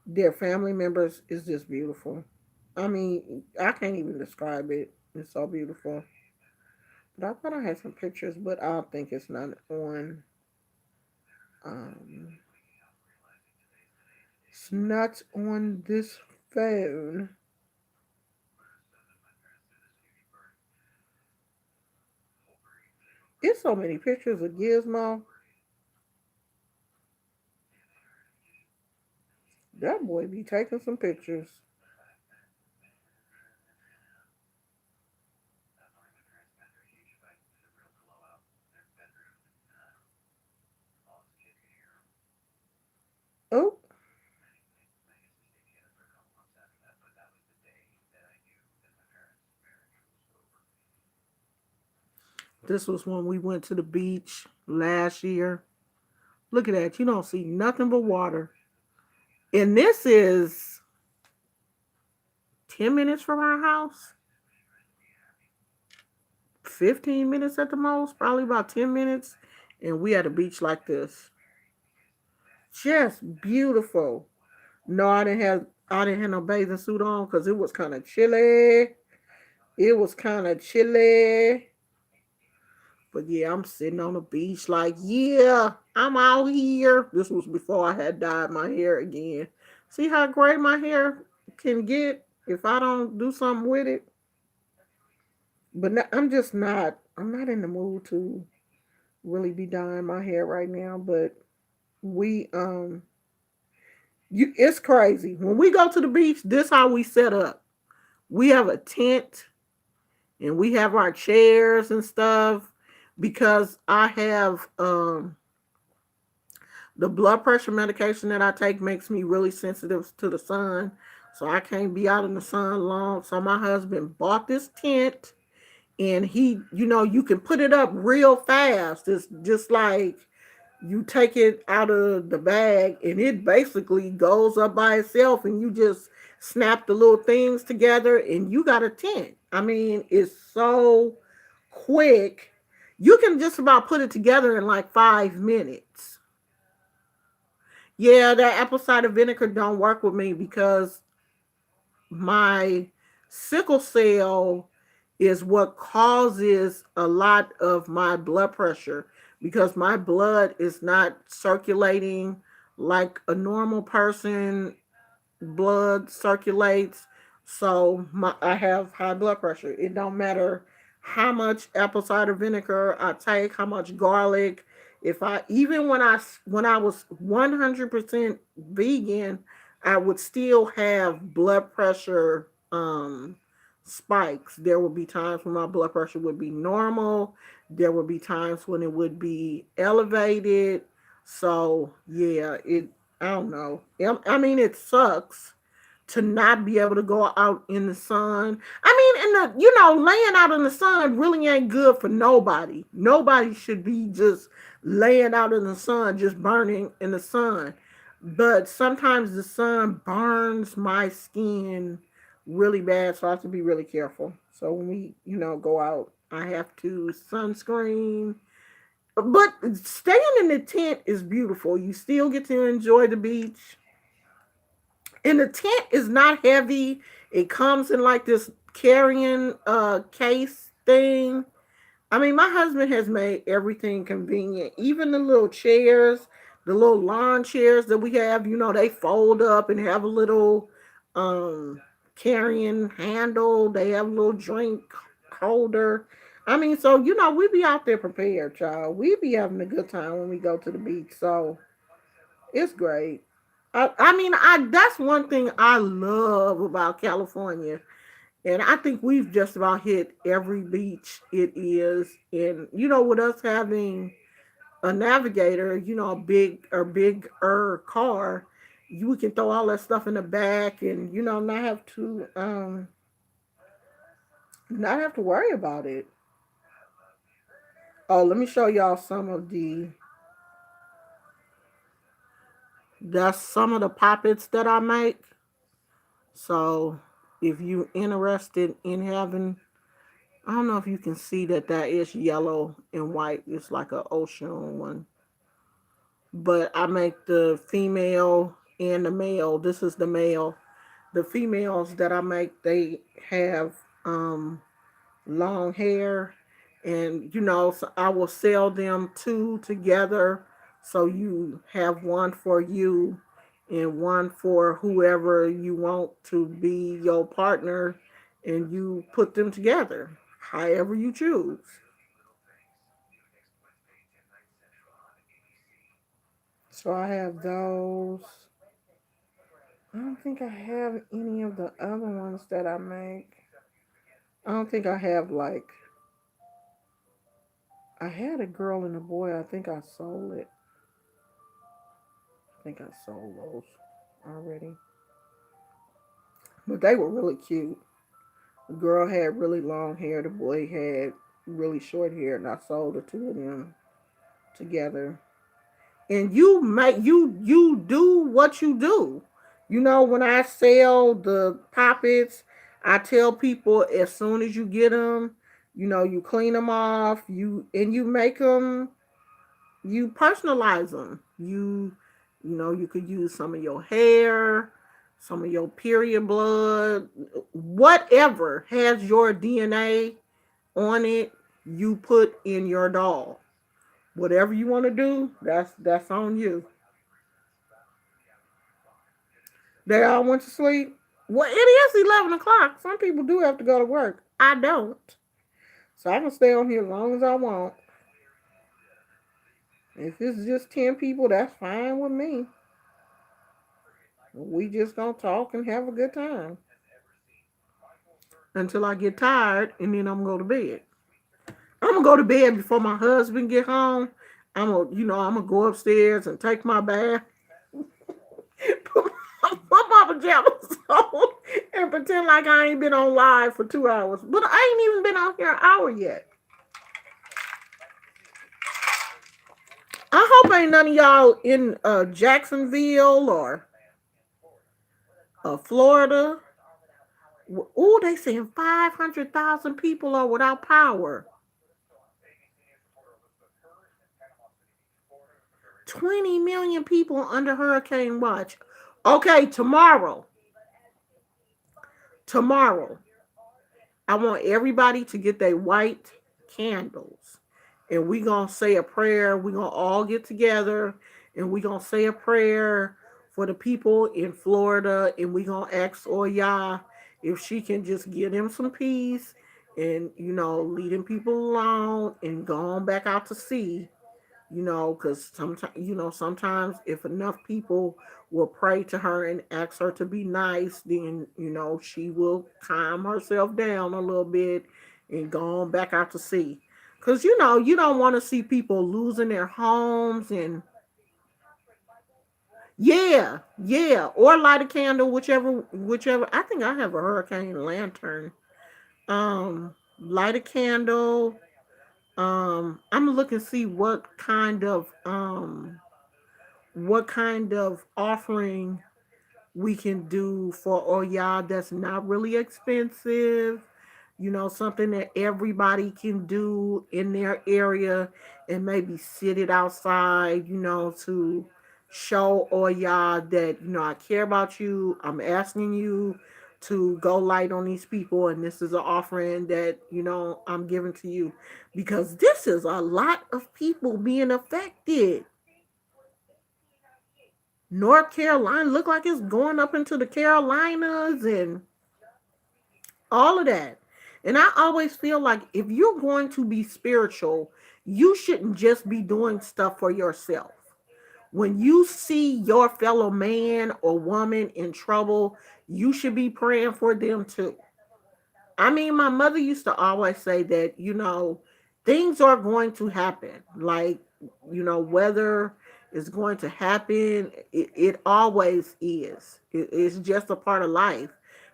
their family members is just beautiful. I mean, I can't even describe it. It's so beautiful. But I thought I had some pictures, but I think it's not on. Um, it's not on this phone. It's so many pictures of Gizmo. That boy be taking some pictures. Oh, this was when we went to the beach last year. Look at that. You don't see nothing but water. And this is 10 minutes from our house, 15 minutes at the most, probably about 10 minutes. And we at a beach like this. Just beautiful. No, I didn't have no bathing suit on because it was kind of chilly. It was kind of chilly. But yeah, I'm sitting on the beach like, yeah, I'm out here. This was before I had dyed my hair again. See how gray my hair can get if I don't do something with it. But no, I'm not in the mood to really be dyeing my hair right now. But we it's crazy. When we go to the beach, this how we set up. We have a tent and we have our chairs and stuff because I have the blood pressure medication that I take makes me really sensitive to the sun. So I can't be out in the sun long. So my husband bought this tent and you can put it up real fast. It's just like you take it out of the bag and it basically goes up by itself and you just snap the little things together and you got a tent. I mean, it's so quick. You can just about put it together in like 5 minutes. Yeah, that apple cider vinegar don't work with me because my sickle cell is what causes a lot of my blood pressure because my blood is not circulating like a normal person blood circulates. So I have high blood pressure. It don't matter how much apple cider vinegar I take, how much garlic. If I even when I was 100% vegan, I would still have blood pressure spikes. There would be times when my blood pressure would be normal. There would be times when it would be elevated. So yeah, I don't know. I mean, it sucks to not be able to go out in the sun. I mean, laying out in the sun really ain't good for nobody. Nobody should be just laying out in the sun, just burning in the sun. But sometimes the sun burns my skin really bad, so I have to be really careful. So when we, go out, I have to sunscreen. But staying in the tent is beautiful. You still get to enjoy the beach. And the tent is not heavy. It comes in like this carrying case thing. I mean, my husband has made everything convenient, even the little chairs, the little lawn chairs that we have. They fold up and have a little um carrying handle. They have a little drink holder. I mean, so we be out there prepared, child. We be having a good time when we go to the beach. So it's great. I mean, I that's one thing I love about California, and I think we've just about hit every beach it is. And with us having a navigator, a bigger car, we can throw all that stuff in the back, and not have to worry about it. Oh, let me show y'all some of the poppets that I make. So if you interested in having, I don't know if you can see that is yellow and white. It's like an ocean one. But I make the female and the male. This is the male. The females that I make, they have long hair, and so I will sell them two together. So you have one for you and one for whoever you want to be your partner, and you put them together however you choose. So I have those. I don't think I have any of the other ones that I make. I don't think I have, like, I had a girl and a boy. I think I sold it. I think I sold those already. But they were really cute. The girl had really long hair. The boy had really short hair, and I sold the two of them together. And you do what you do. When I sell the poppets, I tell people as soon as you get them, you clean them off, you make them, you personalize them. You could use some of your hair, some of your period blood, whatever has your DNA on it, you put in your doll. Whatever you want to do, that's on you. They all went to sleep. Well, it is 11 o'clock. Some people do have to go to work. I don't, so I can stay on here as long as I want. If it's just 10 people, that's fine with me. We just gonna talk and have a good time until I get tired, and then I'm gonna go to bed. I'm gonna go to bed before my husband get home. I'm gonna go upstairs and take my bath, put my pajamas on, and pretend like I ain't been on live for 2 hours. But I ain't even been on here an hour yet. I hope ain't none of y'all in Jacksonville or Florida. Oh, they saying 500,000 people are without power. 20 million people under hurricane watch. Okay, tomorrow, I want everybody to get their white candles, and we gonna say a prayer. We gonna all get together, and we gonna say a prayer for the people in Florida, and we gonna ask Oya if she can just give them some peace, and leading people along and go on back out to sea. Because sometimes if enough people will pray to her and ask her to be nice, then she will calm herself down a little bit and go on back out to sea. Because you don't want to see people losing their homes, and yeah, yeah, or light a candle, whichever. I think I have a hurricane lantern. Light a candle. I'm gonna look and see what kind of offering we can do for Oya that's not really expensive. Something that everybody can do in their area, and maybe sit it outside, to show Oya that, I care about you. I'm asking you to go light on these people, and this is an offering that I'm giving to you, because this is a lot of people being affected. North Carolina look like it's going up into the Carolinas and all of that. And I always feel like if you're going to be spiritual, you shouldn't just be doing stuff for yourself. When you see your fellow man or woman in trouble, you should be praying for them too. I mean, my mother used to always say that, things are going to happen. Like, weather is going to happen. It always is. It's just a part of life.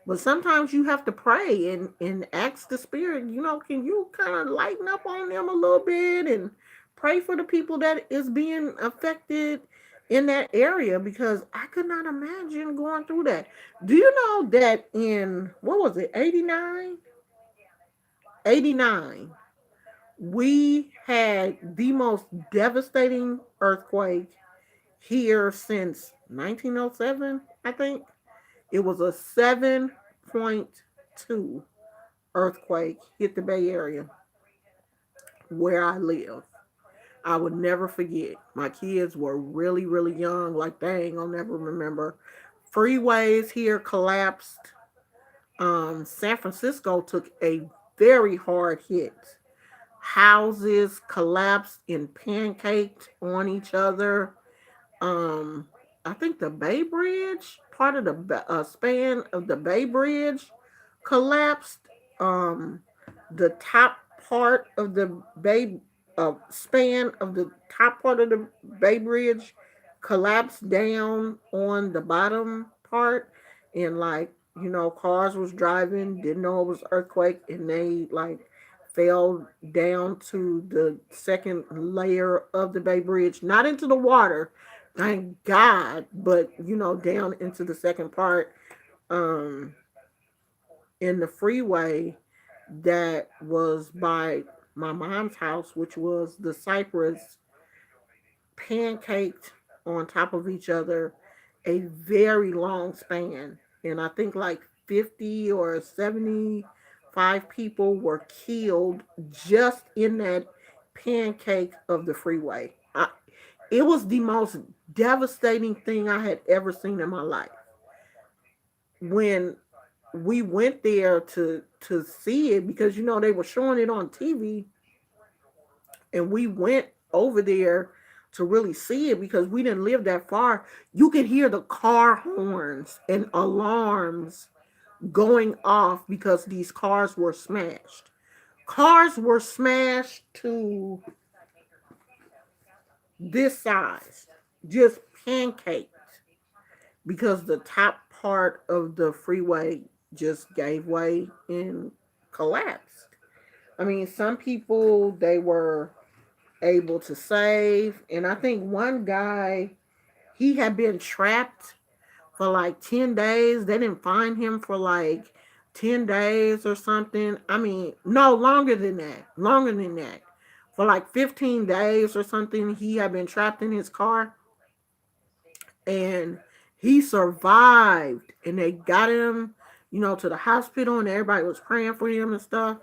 But sometimes you have to pray and ask the spirit, can you kind of lighten up on them a little bit and pray for the people that is being affected in that area, because I could not imagine going through that. Do you know that in, what was it, 89? 89, we had the most devastating earthquake here since 1907, I think. It was a 7.2 earthquake hit the Bay Area where I live. I would never forget. My kids were really, really young, like they ain't gonna never remember. Freeways here collapsed. San Francisco took a very hard hit. Houses collapsed and pancaked on each other. Um, I think the Bay Bridge, part of the span of the Bay Bridge, collapsed. Um, the top part of the Bay span of the top part of the Bay Bridge collapsed down on the bottom part, and like cars was driving, didn't know it was earthquake, and they like fell down to the second layer of the Bay Bridge, not into the water, thank God, but down into the second part. Um, in the freeway that was by my mom's house, which was the Cypress, pancaked on top of each other a very long span. And I think like 50 or 75 people were killed just in that pancake of the freeway. It was the most devastating thing I had ever seen in my life. When we went there to see it, because they were showing it on TV, and we went over there to really see it because we didn't live that far. You could hear the car horns and alarms going off because these cars were smashed. Cars were smashed to this size, just pancaked, because the top part of the freeway just gave way and collapsed. I mean, some people they were able to save, and I think one guy, he had been trapped for like 10 days. They didn't find him for like 10 days or something. I mean, no, longer than that. Longer than that. For like 15 days or something, he had been trapped in his car, and he survived, and they got him, to the hospital, and everybody was praying for him and stuff,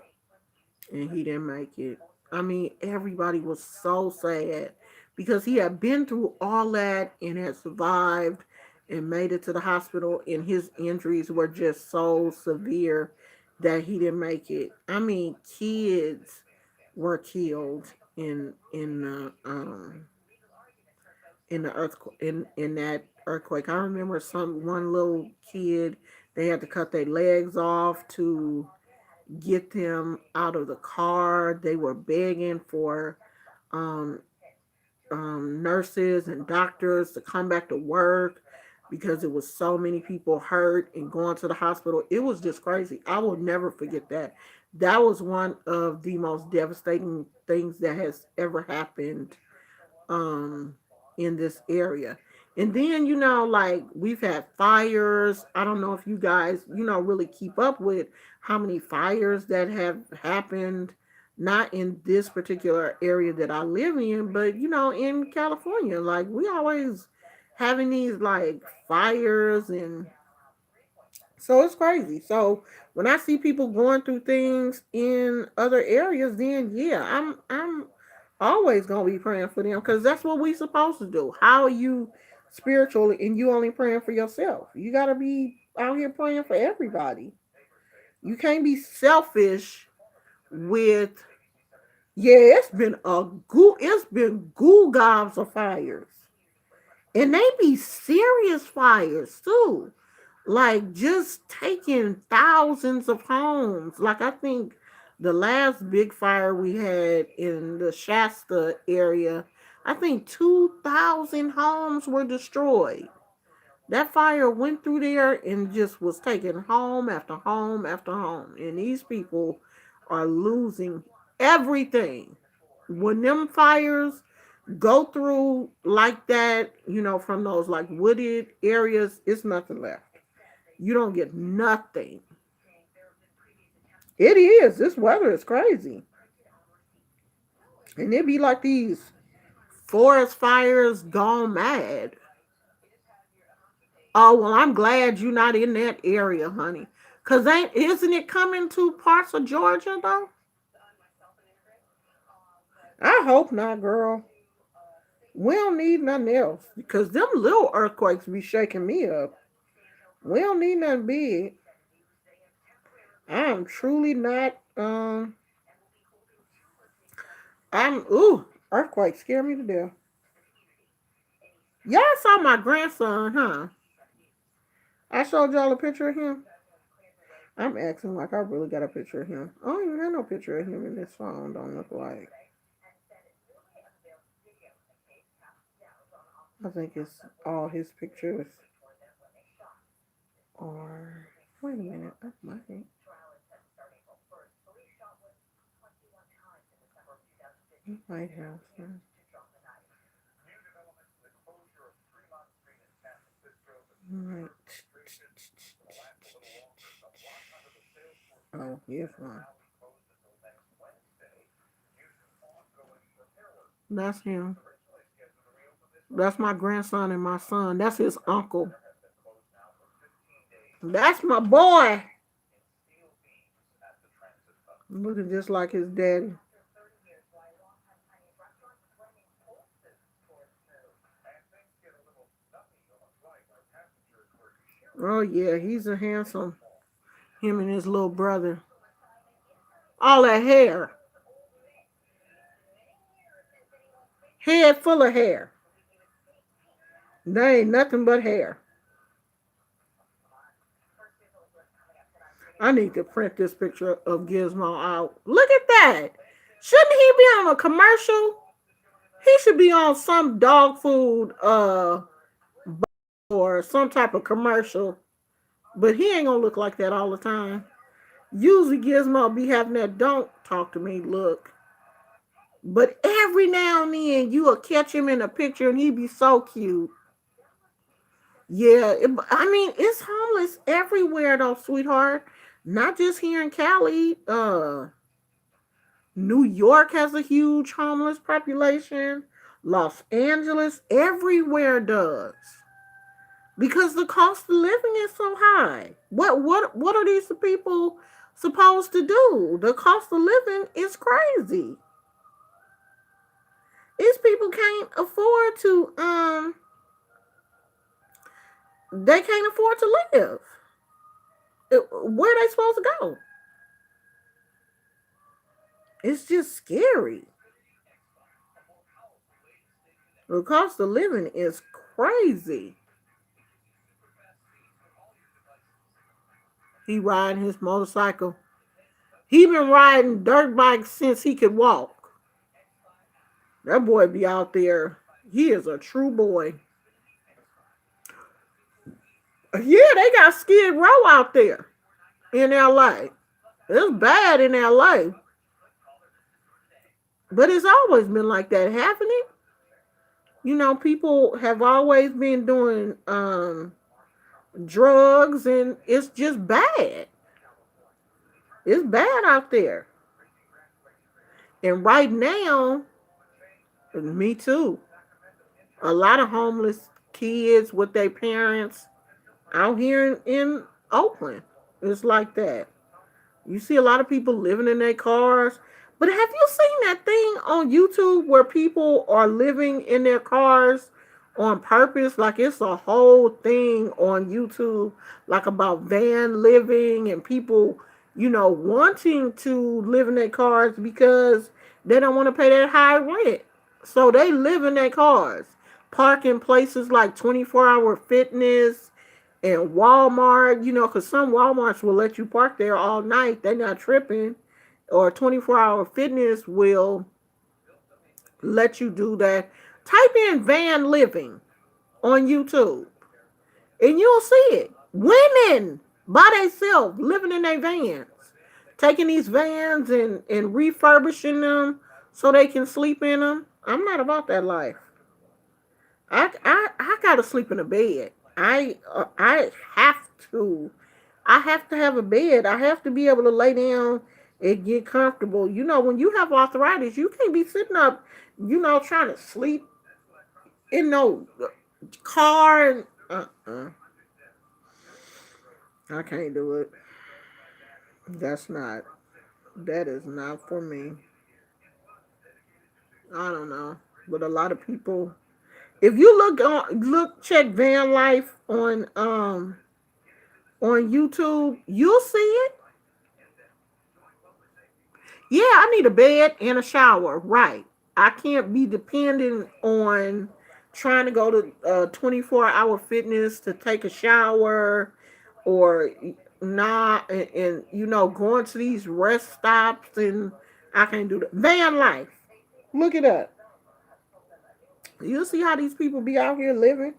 and he didn't make it. I mean, everybody was so sad because he had been through all that and had survived and made it to the hospital, and his injuries were just so severe that he didn't make it. I mean, kids were killed in the earthquake, in that earthquake. I remember one little kid, they had to cut their legs off to get them out of the car. They were begging for um, nurses and doctors to come back to work because it was so many people hurt and going to the hospital. It was just crazy. I will never forget that. That was one of the most devastating things that has ever happened um, in this area. And then, like we've had fires. I don't know if you guys, really keep up with how many fires that have happened, not in this particular area that I live in, but, in California. Like we always having these like fires and So it's crazy. So when I see people going through things in other areas, then yeah, I'm always gonna be praying for them because that's what we supposed to do. How are you spiritually and you only praying for yourself? You gotta be out here praying for everybody. You can't be selfish with it's been goo gobs of fires. And they be serious fires too. Like just taking thousands of homes. Like I think the last big fire we had in the Shasta area, I think 2,000 homes were destroyed. That fire went through there and just was taking home after home after home. And these people are losing everything. When them fires go through like that, from those like wooded areas, it's nothing left. You don't get nothing. It is. This weather is crazy. And it be like these forest fires gone mad. Oh, well, I'm glad you're not in that area, honey. Cause isn't it coming to parts of Georgia though? I hope not, girl. We don't need nothing else. Because them little earthquakes be shaking me up. We don't need nothing big. I am truly not earthquakes scare me to death. Y'all saw my grandson, huh? I showed y'all a picture of him. I'm acting like I really got a picture of him. I don't even have no picture of him in this phone. Don't look like. I think it's all his pictures. Or wait a minute, I might. He might have some. Right. Oh, here's one. That's him. That's my grandson and my son. That's his uncle. That's my boy. Looking just like his daddy. Oh yeah, he's a handsome. Him and his little brother. All that hair. Head full of hair. They ain't nothing but hair. I need to print this picture of Gizmo out. Look at that. Shouldn't he be on a commercial? He should be on some dog food or some type of commercial. But he ain't gonna look like that all the time. Usually Gizmo be having that don't talk to me look. But every now and then you'll catch him in a picture and he be so cute. Yeah, I mean it's homeless everywhere though, sweetheart. Not just here in Cali. New York has a huge homeless population. Los Angeles, everywhere does. Because the cost of living is so high. What are these people supposed to do? The cost of living is crazy. These people can't afford to they can't afford to live. Where are they supposed to go? It's just scary. The cost of living is crazy. He riding his motorcycle. He been riding dirt bikes since he could walk. That boy be out there. He is a true boy. Yeah, they got Skid Row out there in LA. It's bad in LA. But it's always been like that, haven't it? People have always been doing drugs and it's just bad. It's bad out there. And right now, me too. A lot of homeless kids with their parents out here in Oakland. It's like that. You see a lot of people living in their cars. But have you seen that thing on YouTube where people are living in their cars on purpose? Like it's a whole thing on YouTube, like about van living and people, wanting to live in their cars because they don't want to pay that high rent. So they live in their cars, park in places like 24-hour fitness and Walmart, because some Walmarts will let you park there all night. They're not tripping. Or 24-hour fitness will let you do that. Type in van living on YouTube and you'll see it. Women by themselves living in their vans, taking these vans and refurbishing them so they can sleep in them. I'm not about that life. I gotta sleep in a bed. I have to. I have to have a bed. I have to be able to lay down and get comfortable. When you have arthritis, you can't be sitting up, trying to sleep in no car. And, I can't do it. That's not. That is not for me. I don't know, but a lot of people. If you check van life on YouTube, you'll see it. Yeah, I need a bed and a shower. Right. I can't be dependent on trying to go to 24-hour fitness to take a shower or not and going to these rest stops and I can't do that. Van life. Look it up. You'll see how these people be out here living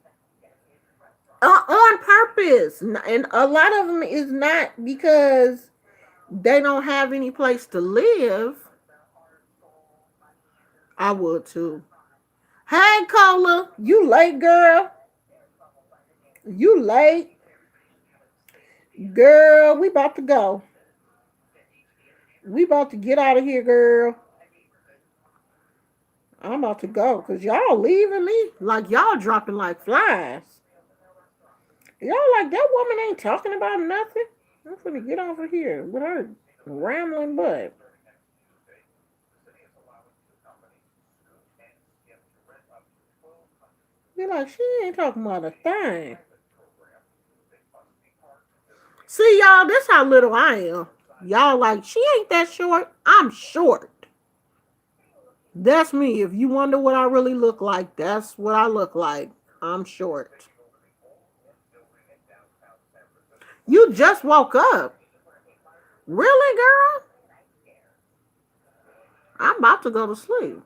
on purpose. And a lot of them is not because they don't have any place to live. I would too. Hey, Cola, you late, girl? You late, girl? We about to go. We about to get out of here, girl. I'm about to go because y'all leaving me like y'all dropping like flies. Y'all like that woman ain't talking about nothing. I'm gonna get off of here with her rambling butt. Be like, she ain't talking about a thing. See, y'all, this how little I am. Y'all like, she ain't that short. I'm short. That's me. If you wonder what I really look like, that's what I look like. I'm short. You just woke up. Really, girl? I'm about to go to sleep.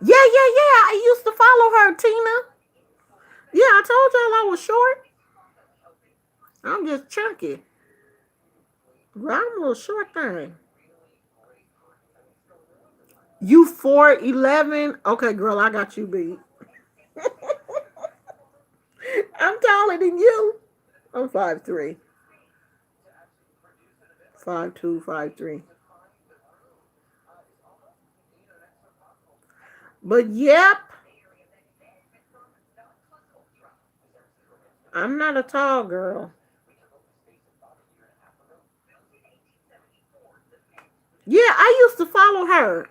Yeah, yeah, yeah. I used to follow her, Tina. Yeah, I told y'all I was short. I'm just chunky. Girl, I'm a little short thing. You 4'11"? Okay, girl, I got you beat. I'm taller than you. I'm 5'3". 5'2", 5'3". But yep, I'm not a tall girl. Yeah, I used to follow her.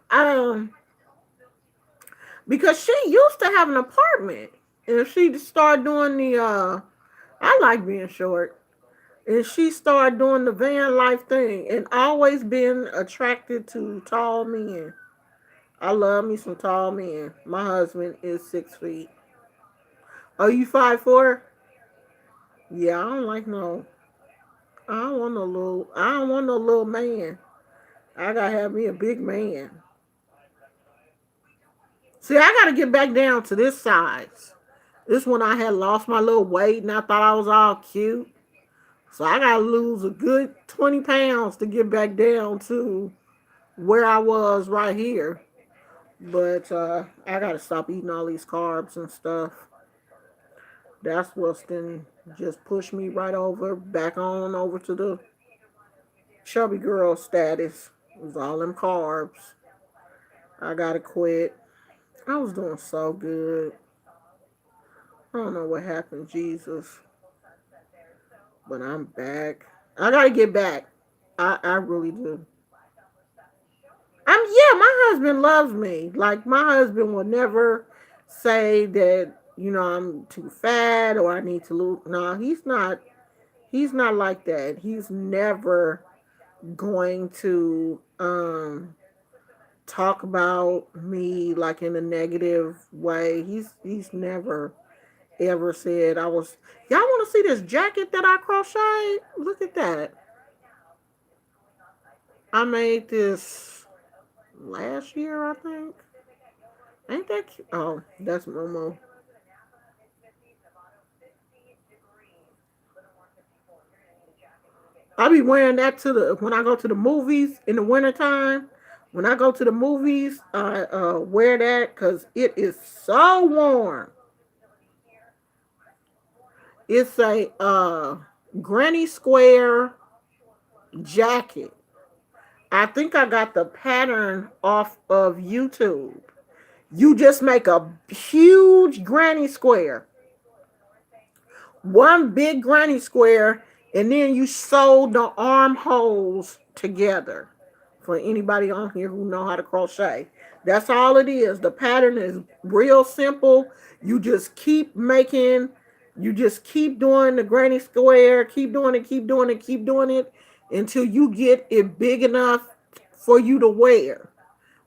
Because she used to have an apartment. And she started doing I like being short. And she started doing the van life thing and always been attracted to tall men. I love me some tall men. My husband is 6 feet. Oh, you 5'4"? Yeah, I don't like no. I don't want no little man. I gotta have me a big man. See, I gotta get back down to this size. This one I had lost my little weight and I thought I was all cute. So I gotta lose a good 20 pounds to get back down to where I was right here. But I gotta stop eating all these carbs and stuff. That's what's then just pushed me right over, back on over to the chubby girl status. It was all them carbs. I gotta quit. I was doing so good. I don't know what happened, Jesus. But I'm back. I gotta get back. I really do. Yeah, my husband loves me. Like my husband will never say that, I'm too fat or I need to lose. No, he's not like that. He's never going to talk about me like in a negative way. He's never ever said I was. Y'all want to see this jacket that I crocheted? Look at that. I made this last year, I think. Ain't that cute? Oh, that's Momo. I be wearing that to the when I go to the movies in the wintertime. When I go to the movies, I wear that because it is so warm. It's a granny square jacket. I think I got the pattern off of YouTube. You just make a huge granny square, one big granny square, and then you sew the armholes together. For anybody on here who know how to crochet, that's all it is. The pattern is real simple. You just keep making, you just keep doing the granny square, keep doing it, keep doing it, keep doing it until you get it big enough for you to wear,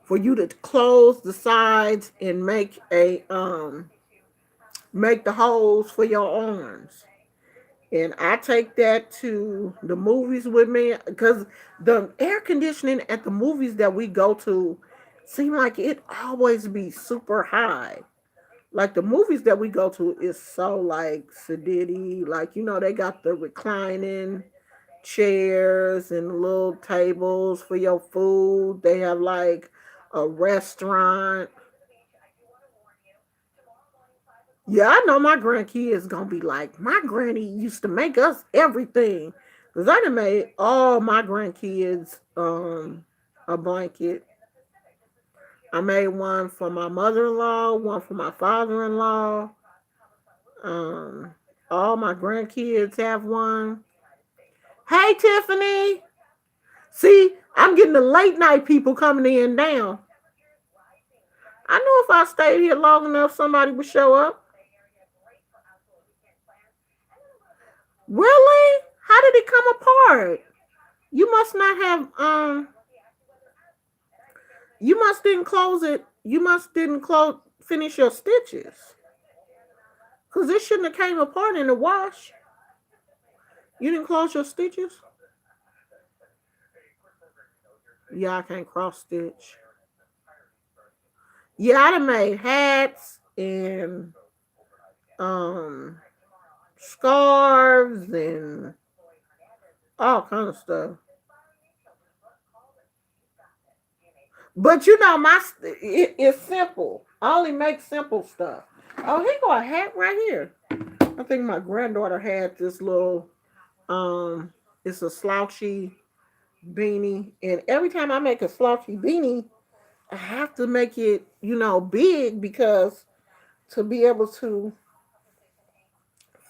for you to close the sides and make the holes for your arms. And I take that to the movies with me because the air conditioning at the movies that we go to seem like it always be super high. Like the movies that we go to is so like sedity. Like, they got the reclining chairs and little tables for your food. They have like a restaurant. Yeah, I know my grandkids gonna be like, my granny used to make us everything. Cause I done made all my grandkids a blanket. I made one for my mother-in-law, one for my father-in-law. Um, all my grandkids have one. Hey Tiffany, see, I'm getting the late night people coming in now. I knew if I stayed here long enough, somebody would show up. Really? How did it come apart? You must not have you must didn't close it. You must didn't close finish your stitches. Cause it shouldn't have came apart in the wash. You didn't close your stitches? Yeah, I can't cross stitch. Yeah, I done made hats and um scarves and all kind of stuff. But it's simple. I only make simple stuff. Oh, here go a hat right here. I think my granddaughter had this little it's a slouchy beanie, and every time I make a slouchy beanie, I have to make it, big because to be able to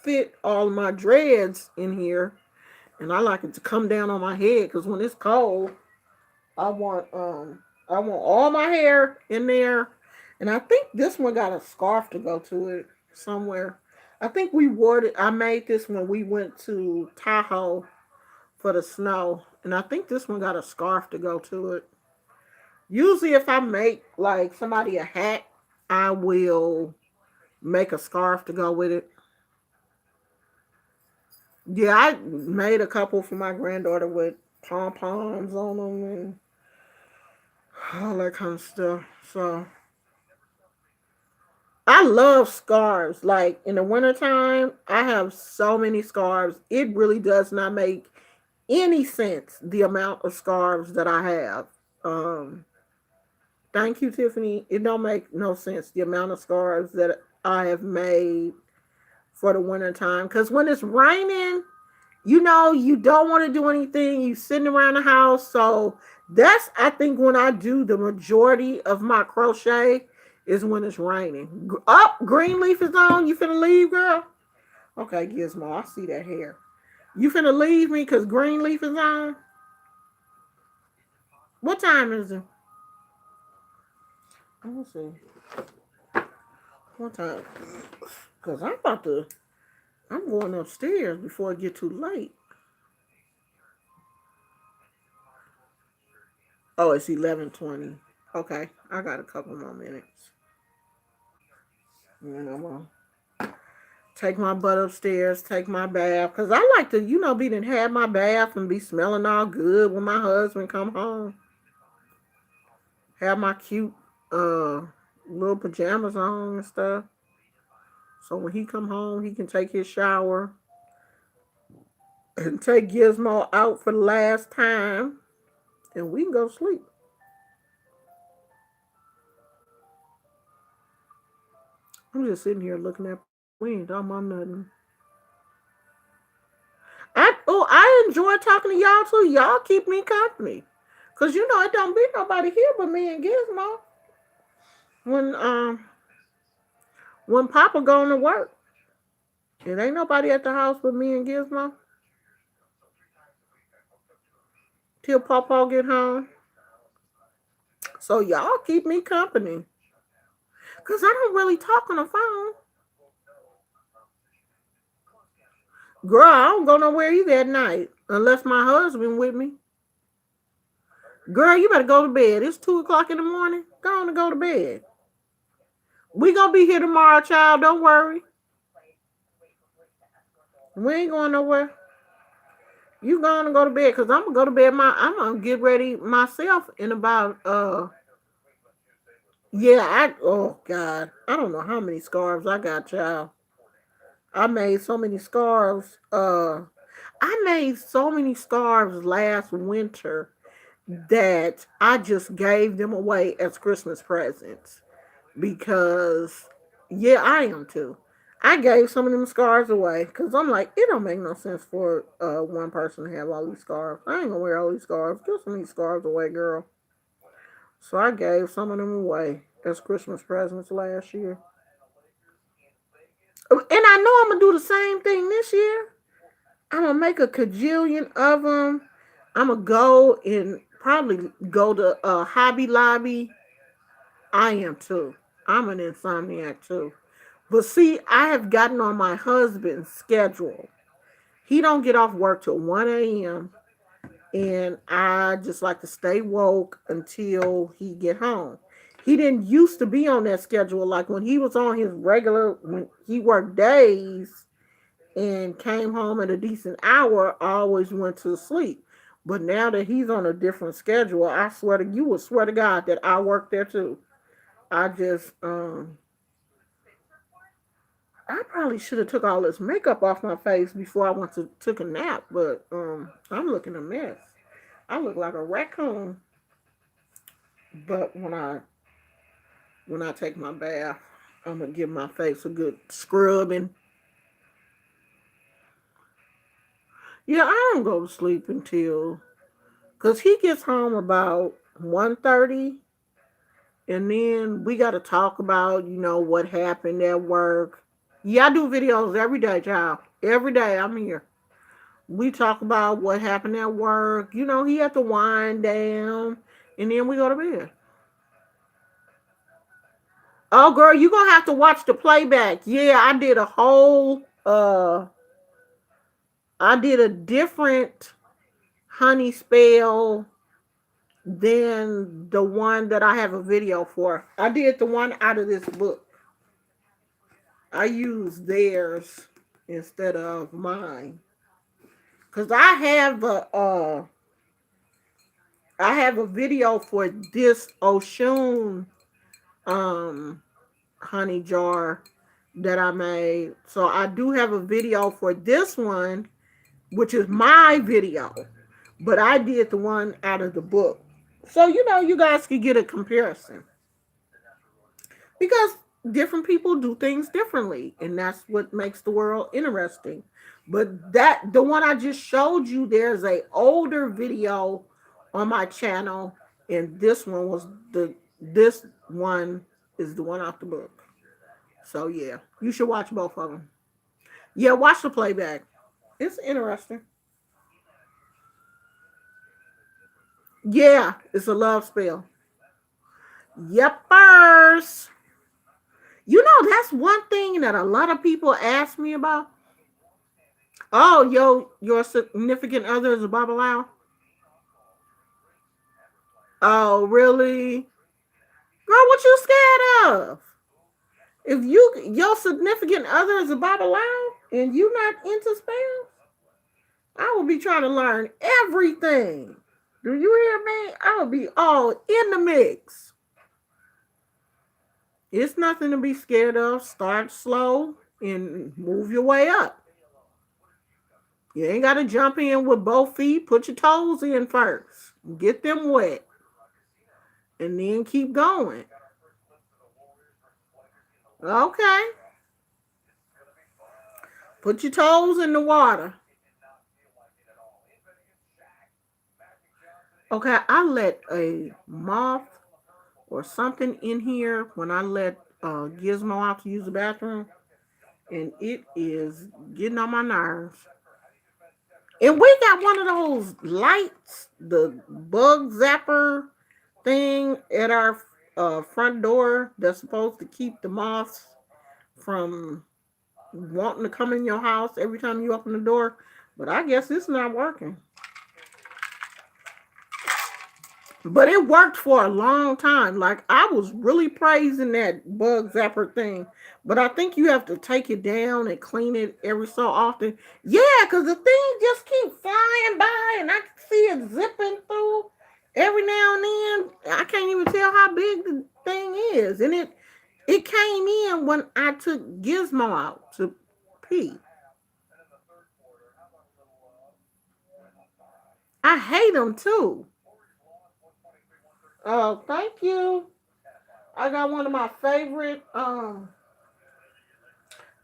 fit all my dreads in here, and I like it to come down on my head because when it's cold, I want I want all my hair in there, and I think this one got a scarf to go to it somewhere. I think we wore it. I made this when we went to Tahoe for the snow, and I think this one got a scarf to go to it. Usually, if I make like somebody a hat, I will make a scarf to go with it. Yeah, I made a couple for my granddaughter with pom poms on them and all that kind of stuff. So I love scarves. Like in the wintertime, I have so many scarves. It really does not make any sense the amount of scarves that I have. Um, Thank you, Tiffany. It don't make no sense the amount of scarves that I have made for the wintertime. Because when it's raining, you don't want to do anything. You sitting around the house. So that's, I think, when I do the majority of my crochet is when it's raining. Up, green leaf is on. You finna leave, girl? Okay, Gizmo, I see that hair. You finna leave me because Greenleaf is on? What time is it? Let me see. What time? Because I'm going upstairs before it get too late. Oh, it's 11:20. Okay, I got a couple more minutes. And I'm gonna take my butt upstairs, take my bath. Because I like to, be done have my bath and be smelling all good when my husband come home. Have my cute uh little pajamas on and stuff. So when he come home, he can take his shower and take Gizmo out for the last time, and we can go sleep. I'm just sitting here looking at. We ain't talking about nothing. I enjoy talking to y'all too. Y'all keep me company, cause it don't be nobody here but me and Gizmo. When when Papa going to work, it ain't nobody at the house but me and Gizmo till Papa get home. So y'all keep me company, cause I don't really talk on the phone. Girl, I don't go nowhere either at night unless my husband with me. Girl, you better go to bed. It's 2 o'clock in the morning. Go on and go to bed. We gonna be here tomorrow, child. Don't worry. We ain't going nowhere. You going to go to bed because I'm gonna go to bed. I'm gonna get ready myself in about yeah. Oh God, I don't know how many scarves I got, child. I made so many scarves. I made so many scarves last winter that I just gave them away as Christmas presents because, yeah, I am too. I gave some of them scarves away because I'm like, it don't make no sense for one person to have all these scarves. I ain't gonna wear all these scarves. Give some of these scarves away, girl. So I gave some of them away as Christmas presents last year. And I know I'm gonna do the same thing this year. I'm gonna make a cajillion of them. I'm gonna go and probably go to Hobby Lobby. I am too. I'm an insomniac too. But see, I have gotten on my husband's schedule. He don't get off work till 1 a.m. and I just like to stay woke until he get home. He didn't used to be on that schedule. Like when he was on his regular, when he worked days and came home at a decent hour, I always went to sleep. But now that he's on a different schedule, I swear to you, would swear to God that I work there too. I just I probably should have took all this makeup off my face before I went to took a nap, but I'm looking a mess. I look like a raccoon. But when I take my bath, I'm gonna give my face a good scrubbing. Yeah, I don't go to sleep until because he gets home about 1:30, and then we got to talk about what happened at work. Yeah, I do videos every day, child. Every day I'm here. We talk about what happened at work. He had to wind down, and then we go to bed. Oh, girl, you gonna have to watch the playback. Yeah, I did a different honey spell than the one that I have a video for. I did the one out of this book. I used theirs instead of mine. Cause I have a video for this Oshun um honey jar that I made. So I do have a video for this one, which is my video. But I did the one out of the book. So you guys could get a comparison. Because different people do things differently, and that's what makes the world interesting. But the one I just showed you, there's a older video on my channel, and this one is the one off the book. So yeah, you should watch both of them. Yeah, watch the playback. It's interesting. Yeah, it's a love spell. Yepers. You know, that's one thing that a lot of people ask me about. Oh, your significant other is a Babalawo? Oh, really? Girl, what you scared of? If your significant other is a Babalawo and you not into spells, I will be trying to learn everything. Do you hear me? I will be all in the mix. It's nothing to be scared of. Start slow and move your way up. You ain't got to jump in with both feet. Put your toes in first. Get them wet. And then keep going. Okay. Put your toes in the water. Okay, I let a moth or something in here when I let Gizmo out to use the bathroom, and it is getting on my nerves. And we got one of those lights, the bug zapper thing at our front door that's supposed to keep the moths from wanting to come in your house every time you open the door. But I guess it's not working. But it worked for a long time. Like I was really praising that bug zapper thing. But I think you have to take it down and clean it every so often. Yeah, because the thing just keeps flying by and I can see it zipping through every now and then. I can't even tell how big the thing is. And it came in when I took Gizmo out to pee. I hate them too. Oh, thank you. I got one of my favorite.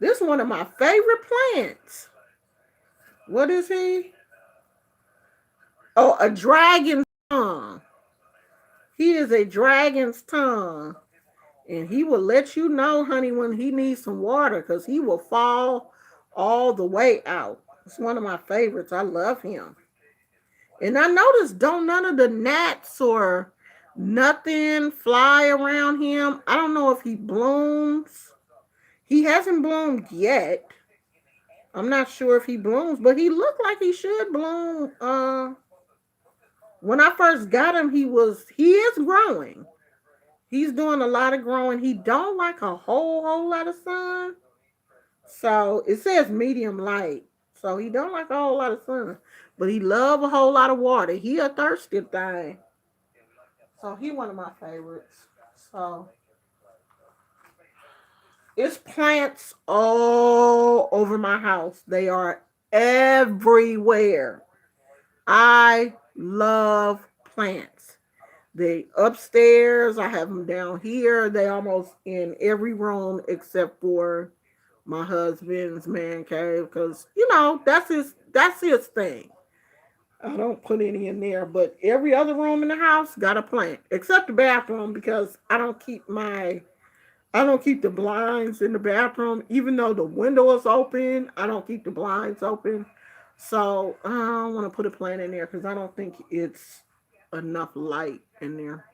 This is one of my favorite plants. What is he? Oh, a dragon's tongue. He is a dragon's tongue, and he will let you know, honey, when he needs some water, because he will fall all the way out. It's one of my favorites. I love him. And I noticed don't none of the gnats or nothing fly around him. I don't know if he blooms. He hasn't bloomed yet. I'm not sure if he blooms, but he looked like he should bloom. When I first got him, he is growing. He's doing a lot of growing. He don't like a whole lot of sun. So it says medium light. So he don't like a whole lot of sun. But he love a whole lot of water. He a thirsty thing. So he one of my favorites. So it's plants all over my house. They are everywhere. I love plants. They upstairs, I have them down here. They almost in every room except for my husband's man cave because that's his thing. I don't put any in there, but every other room in the house got a plant except the bathroom because I don't keep the blinds in the bathroom, even though the window is open. I don't keep the blinds open. So I don't want to put a plant in there because I don't think it's enough light in there.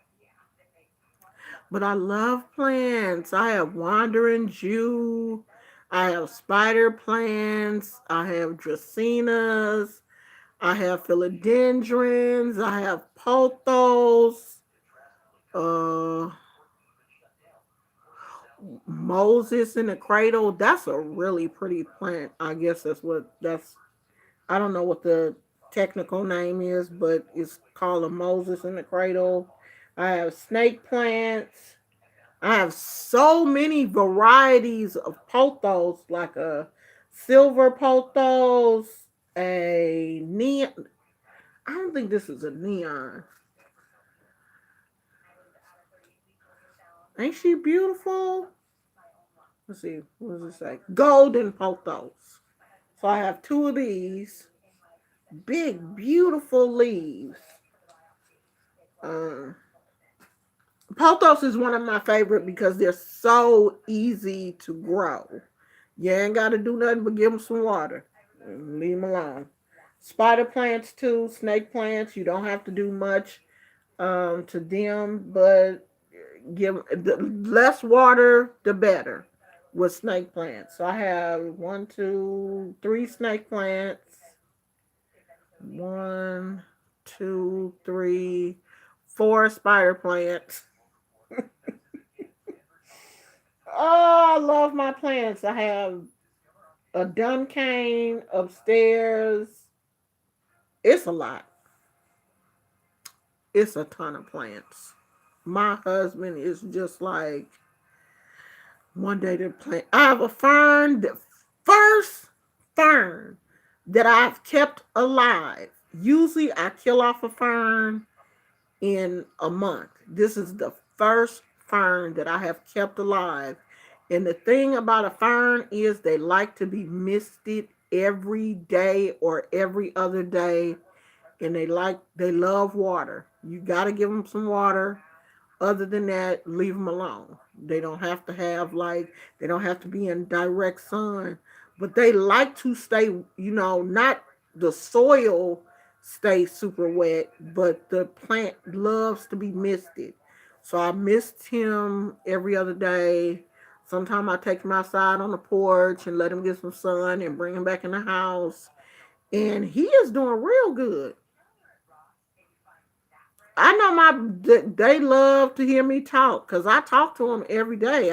But I love plants. I have wandering Jew. I have spider plants. I have dracaenas. I have philodendrons. I have pothos. Uh, Moses in the cradle. That's a really pretty plant. I guess that's. I don't know what the technical name is, but it's called a Moses in the cradle. I have snake plants. I have so many varieties of pothos, like a silver pothos, a neon. I don't think this is a neon. Ain't she beautiful? Let's see. What does it say? Golden pothos. So I have two of these big, beautiful leaves. Um, Pothos is one of my favorite because they're so easy to grow. You ain't got to do nothing but give them some water. Leave them alone. Spider plants too, snake plants. You don't have to do much to them, but give the less water, the better with snake plants. So I have one, two, three snake plants. One, two, three, four spider plants. Oh, I love my plants. I have a Duncan upstairs. It's a lot. It's a ton of plants. My husband is just like one day the plant. I have a fern, the first fern that I've kept alive. Usually I kill off a fern in a month. This is the first fern that I have kept alive. And the thing about a fern is they like to be misted every day or every other day. And they love water. You got to give them some water. Other than that, leave them alone. They don't have to have they don't have to be in direct sun, but they like to stay, not the soil stay super wet, but the plant loves to be misted. So I mist him every other day. Sometimes I take him outside on the porch and let him get some sun and bring him back in the house. And he is doing real good. I know they love to hear me talk because I talk to them every day.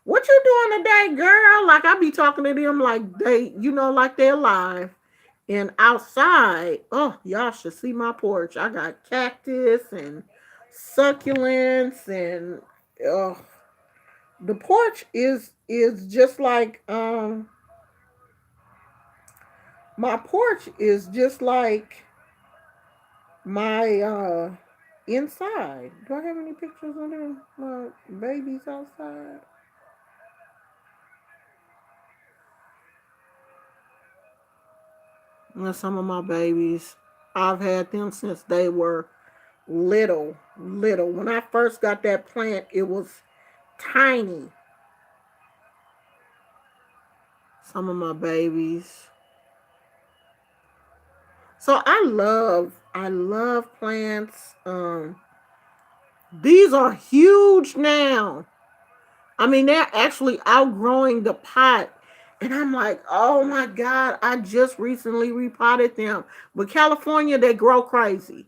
What you doing today, girl? Like I be talking to them like like they're alive. And outside, oh, y'all should see my porch. I got cactus and succulents and oh, the porch is just like my porch is just like my inside. Do I have any pictures of them? My babies outside. And some of my babies, I've had them since they were little, little. When I first got that plant, it was tiny. Some of my babies. So I love plants. These are huge now. I mean, they're actually outgrowing the pot. And I'm like, oh my God, I just recently repotted them. But California, they grow crazy.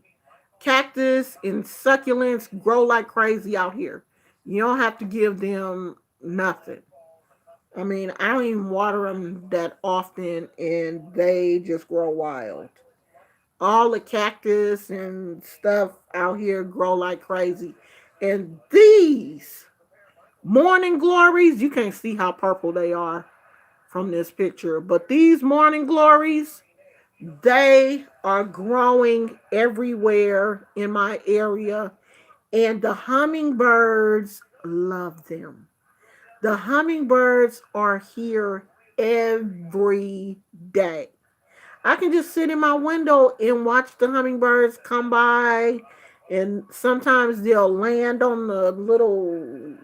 Cactus and succulents grow like crazy out here. You don't have to give them nothing. I mean, I don't even water them that often, and they just grow wild. All the cactus and stuff out here grow like crazy. And these morning glories, you can't see how purple they are from this picture, but these morning glories, they are growing everywhere in my area, and the hummingbirds love them. The hummingbirds are here every day. I can just sit in my window and watch the hummingbirds come by, and sometimes they'll land on the little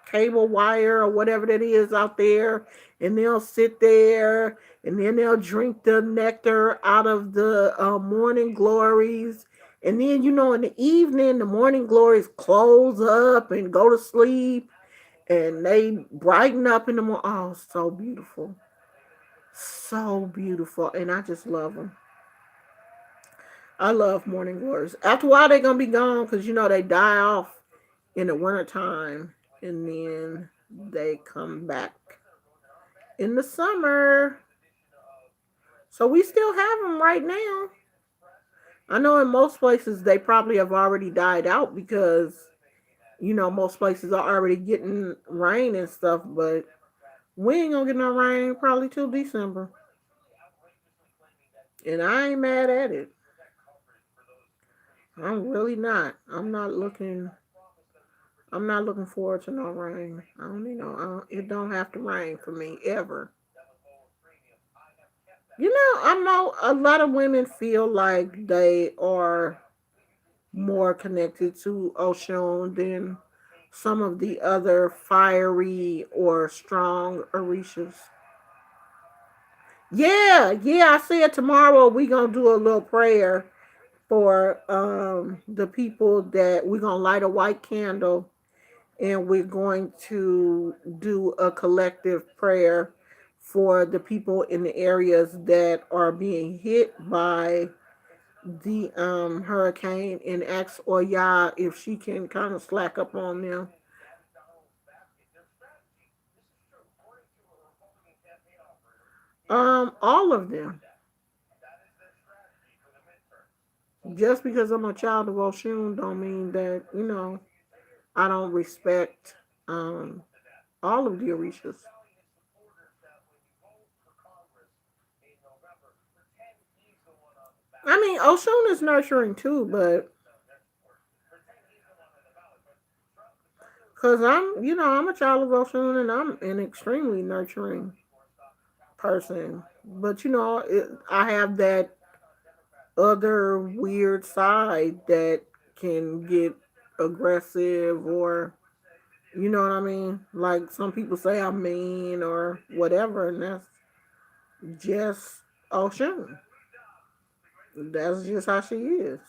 cable wire or whatever that is out there, and they'll sit there, and then they'll drink the nectar out of the morning glories. And then, in the evening, the morning glories close up and go to sleep, and they brighten up in the morning. Oh, so beautiful. So beautiful. And I just love them. I love morning glories. After a while, they're going to be gone because, they die off in the wintertime, and then they come back in the summer. So we still have them right now. I know in most places they probably have already died out because, most places are already getting rain and stuff, but we ain't gonna get no rain probably till December. And I ain't mad at it. I'm really not. I'm not looking forward to no rain. I don't need no. It don't have to rain for me ever. I know a lot of women feel like they are more connected to Oshun than some of the other fiery or strong Orishas. Yeah, yeah. I said tomorrow we gonna do a little prayer for the people that we're gonna light a white candle and we're going to do a collective prayer for the people in the areas that are being hit by the hurricane and ask Oya if she can kind of slack up on them. All of them. Just because I'm a child of Oshun don't mean that, I don't respect um all of the Orishas. I mean, Oshun is nurturing too, but because I'm a child of Oshun and I'm an extremely nurturing person. But, I have that other weird side that can get aggressive or, you know what I mean? Like some people say I'm mean or whatever, and that's just Oshun. That's just how she is.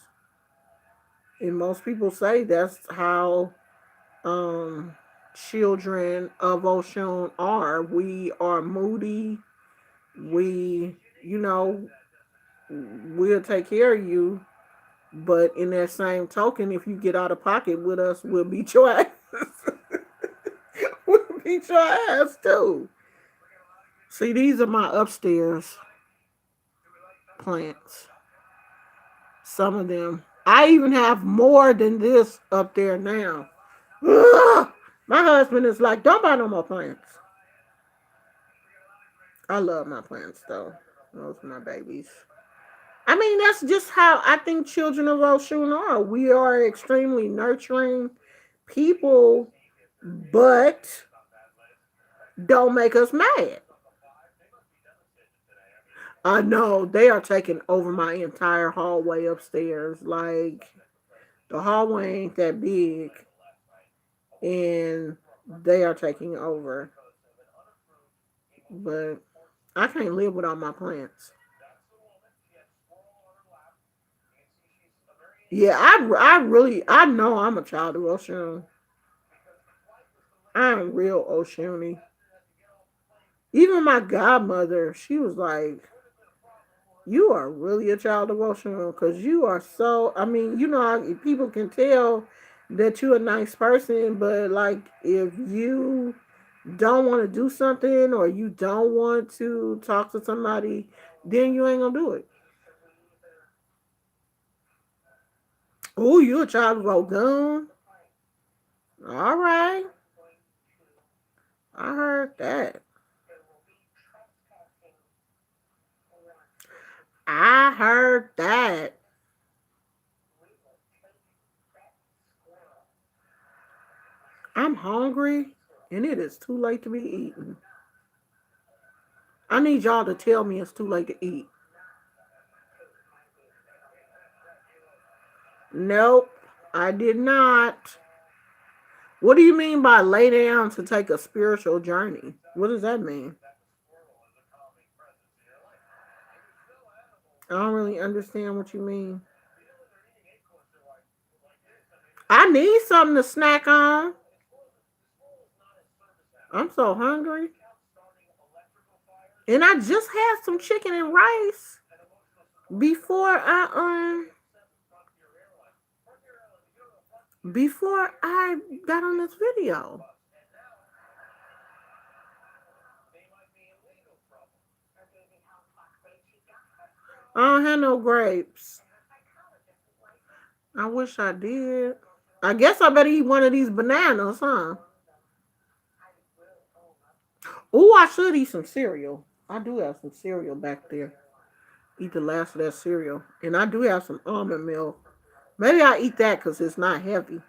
And most people say that's how um children of Oshun are. We are moody. We, you know, we'll take care of you, but in that same token, if you get out of pocket with us, we'll beat your ass. We'll beat your ass too. See, these are my upstairs plants. Some of them. I even have more than this up there now. Ugh! My husband is like, don't buy no more plants. I love my plants though. Those are my babies. I mean, that's just how I think children of Oshun are. We are extremely nurturing people, but don't make us mad. I know they are taking over my entire hallway upstairs. Like, the hallway ain't that big, and they are taking over. But I can't live without my plants. Yeah, I really, I know I'm a child of Oshun. I'm real Oshuni. Even my godmother, she was like, "You are really a child of Oshun because you are so." I mean, people can tell that you're a nice person, but like if you don't want to do something or you don't want to talk to somebody, then you ain't gonna do it. Oh, you a child of Ogun? All right, I heard that. I heard that. I'm hungry, and it is too late to be eating. I need y'all to tell me it's too late to eat. Nope, I did not. What do you mean by lay down to take a spiritual journey? What does that mean? I don't really understand what you mean. I need something to snack on. I'm so hungry. And I just had some chicken and rice before I got on this video. I don't have no grapes. I wish I did. I guess I better eat one of these bananas, huh? Oh, I should eat some cereal. I do have some cereal back there. Eat the last of that cereal. And I do have some almond milk. Maybe I eat that because it's not heavy.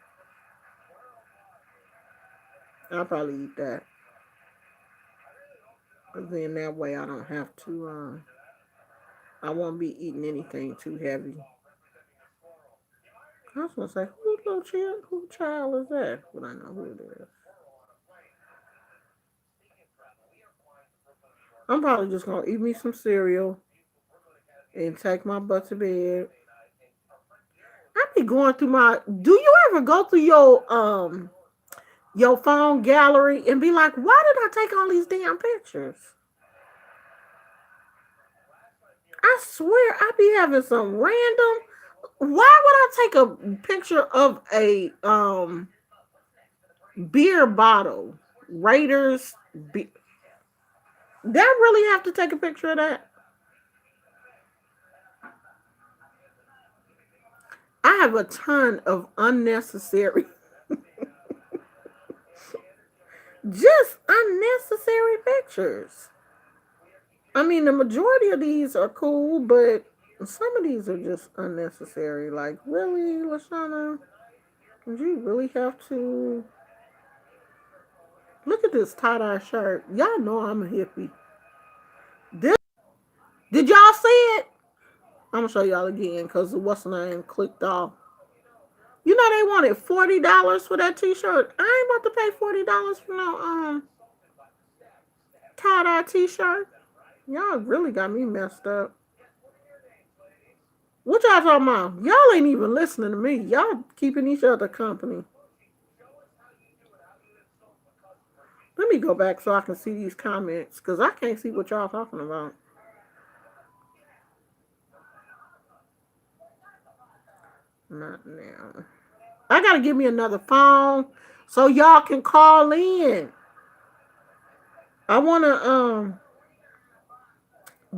I'll probably eat that. Because then that way I don't have to, I won't be eating anything too heavy. I was going to say, who child is that? But I know who it is. I'm probably just gonna eat me some cereal and take my butt to bed. I be going through my. Do you ever go through your phone gallery and be like, why did I take all these damn pictures? I swear I be having some random. Why would I take a picture of a beer bottle? Raiders. That really have to take a picture of that? I have a ton of unnecessary, just unnecessary pictures. I mean, the majority of these are cool, but some of these are just unnecessary. Like, really, Lashana? Did you really have to? Look at this tie-dye shirt. Y'all know I'm a hippie. This, did y'all see it? I'm gonna show y'all again because what's the name clicked off. You know they wanted $40 for that t-shirt. I ain't about to pay $40 for no tie-dye t-shirt. Y'all really got me messed up. What y'all talking about? Y'all ain't even listening to me. Y'all keeping each other company. Let me go back so I can see these comments because I can't see what y'all talking about. Not now. I gotta give me another phone so y'all can call in. I wanna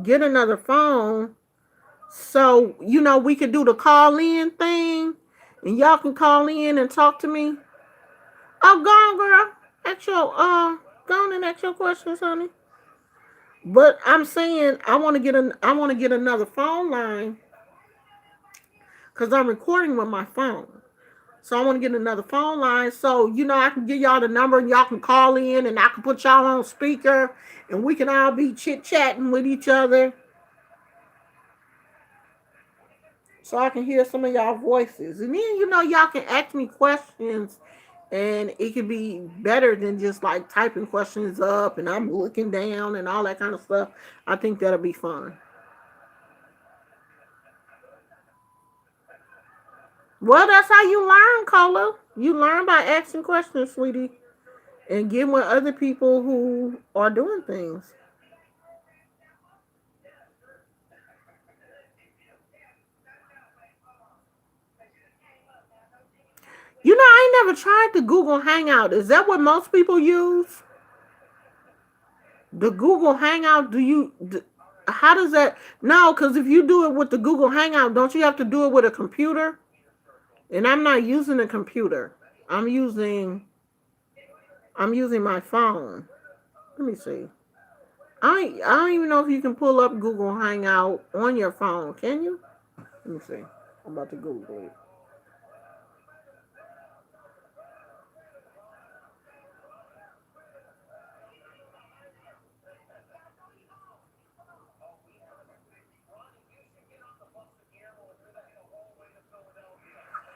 get another phone so we can do the call in thing and y'all can call in and talk to me. Oh, go on, girl. Go on and ask your questions, honey. But I'm saying I want to get another phone line because I'm recording with my phone. So I want to get another phone line so I can give y'all the number and y'all can call in and I can put y'all on speaker and we can all be chit chatting with each other. So I can hear some of y'all voices. And then y'all can ask me questions and it can be better than just like typing questions up and I'm looking down and all that kind of stuff. I think that'll be fun. Well, that's how you learn, Cola. You learn by asking questions, sweetie, and getting with other people who are doing things. I ain't never tried the Google Hangout. Is that what most people use? The Google Hangout, how does that? No, because if you do it with the Google Hangout, don't you have to do it with a computer? And I'm not using a computer. I'm using my phone. Let me see. I don't even know if you can pull up Google Hangout on your phone. Can you? Let me see. I'm about to Google it.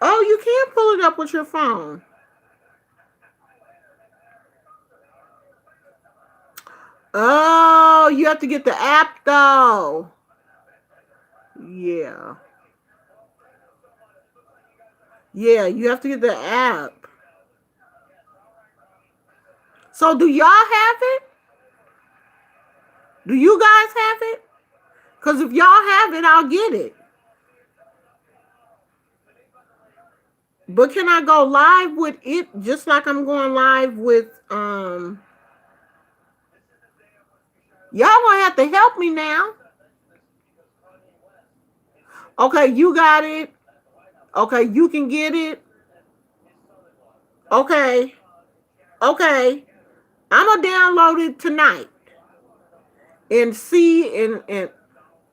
Oh, you can pull it up with your phone. Oh, you have to get the app though. Yeah. Yeah, you have to get the app. So do y'all have it? Do you guys have it? Because if y'all have it, I'll get it. But can I go live with it just like I'm going live with y'all gonna have to help me now. Okay, you got it. Okay, you can get it. Okay. Okay. I'm gonna download it tonight and see and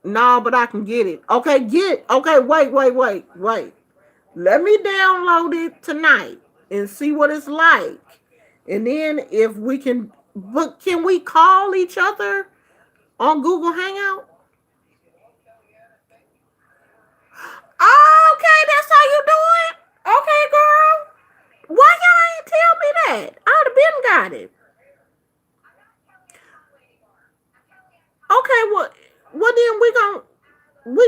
no, but I can get it. Okay, wait. Let me download it tonight and see what it's like. And then if we can but can we call each other on Google Hangout? Oh, okay, that's how you do it. Okay, girl. Why y'all ain't tell me that? I'd have been got it. Well, then we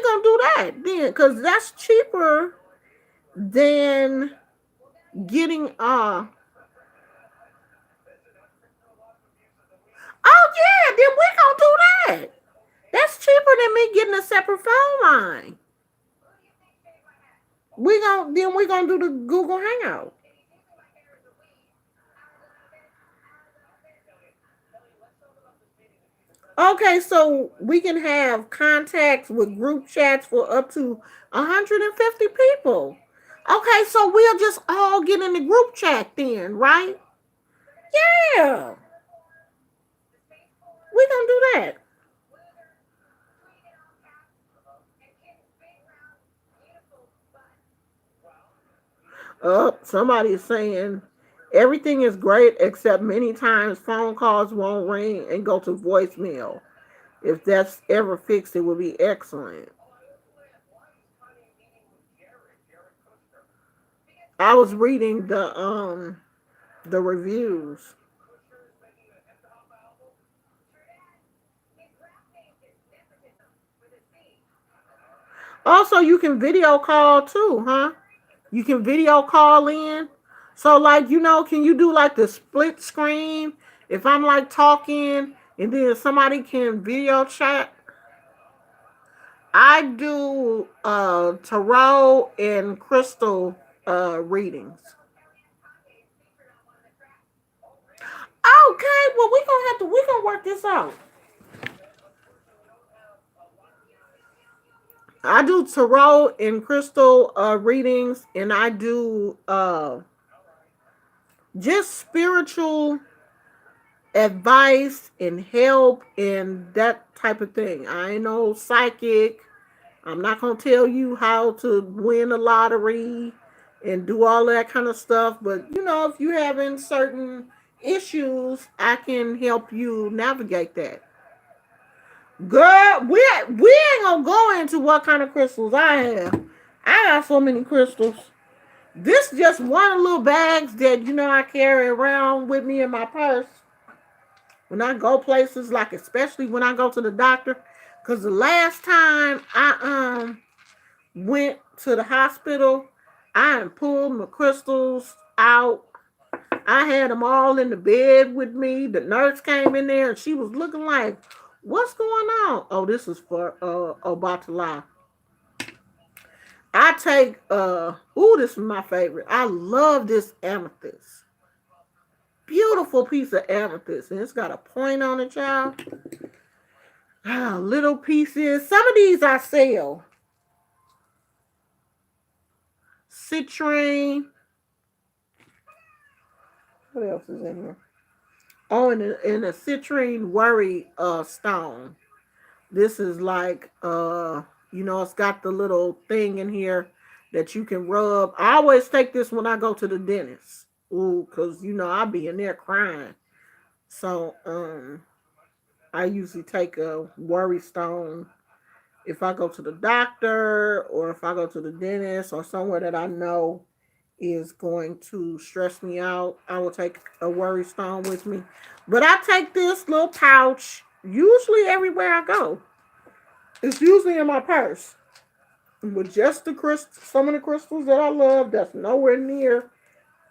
gonna do that then, cause that's cheaper than getting Oh yeah, then we gonna do that. That's cheaper than me getting a separate phone line. We gonna do the Google Hangout. Okay, so we can have contacts with group chats for up to 150 people. Okay, so we'll just all get in the group chat then, right? Yeah, we gonna do that. Somebody is saying everything is great except many times phone calls won't ring and go to voicemail. If that's ever fixed, it would be excellent. I was reading the reviews. Also, you can video call too, huh? You can video call in. So, like, can you do like the split screen? If I'm like talking and then somebody can video chat, I do tarot and crystal readings. Okay, well we gonna work this out. I do tarot and crystal readings, and I do just spiritual advice and help and that type of thing. I ain't no psychic. I'm not gonna tell you how to win a lottery and do all that kind of stuff. But if you having certain issues, I can help you navigate that. Girl, we ain't gonna go into what kind of crystals I have. I got so many crystals. This just one of the little bags that I carry around with me in my purse when I go places, like especially when I go to the doctor. Cause the last time I went to the hospital, I pulled my crystals out. I had them all in the bed with me. The nurse came in there and she was looking like, "What's going on?" Oh, this is for Obatala. I take this is my favorite. I love this amethyst. Beautiful piece of amethyst. And it's got a point on it, child. Little pieces. Some of these I sell. Citrine. What else is in here? Oh, and a citrine worry stone. This is like it's got the little thing in here that you can rub. I always take this when I go to the dentist. Ooh, cause I be in there crying. So I usually take a worry stone if I go to the doctor or if I go to the dentist or somewhere that I know is going to stress me out. I will take a worry stone with me. But I take this little pouch usually everywhere I go. It's usually in my purse with just some of the crystals that I love. That's nowhere near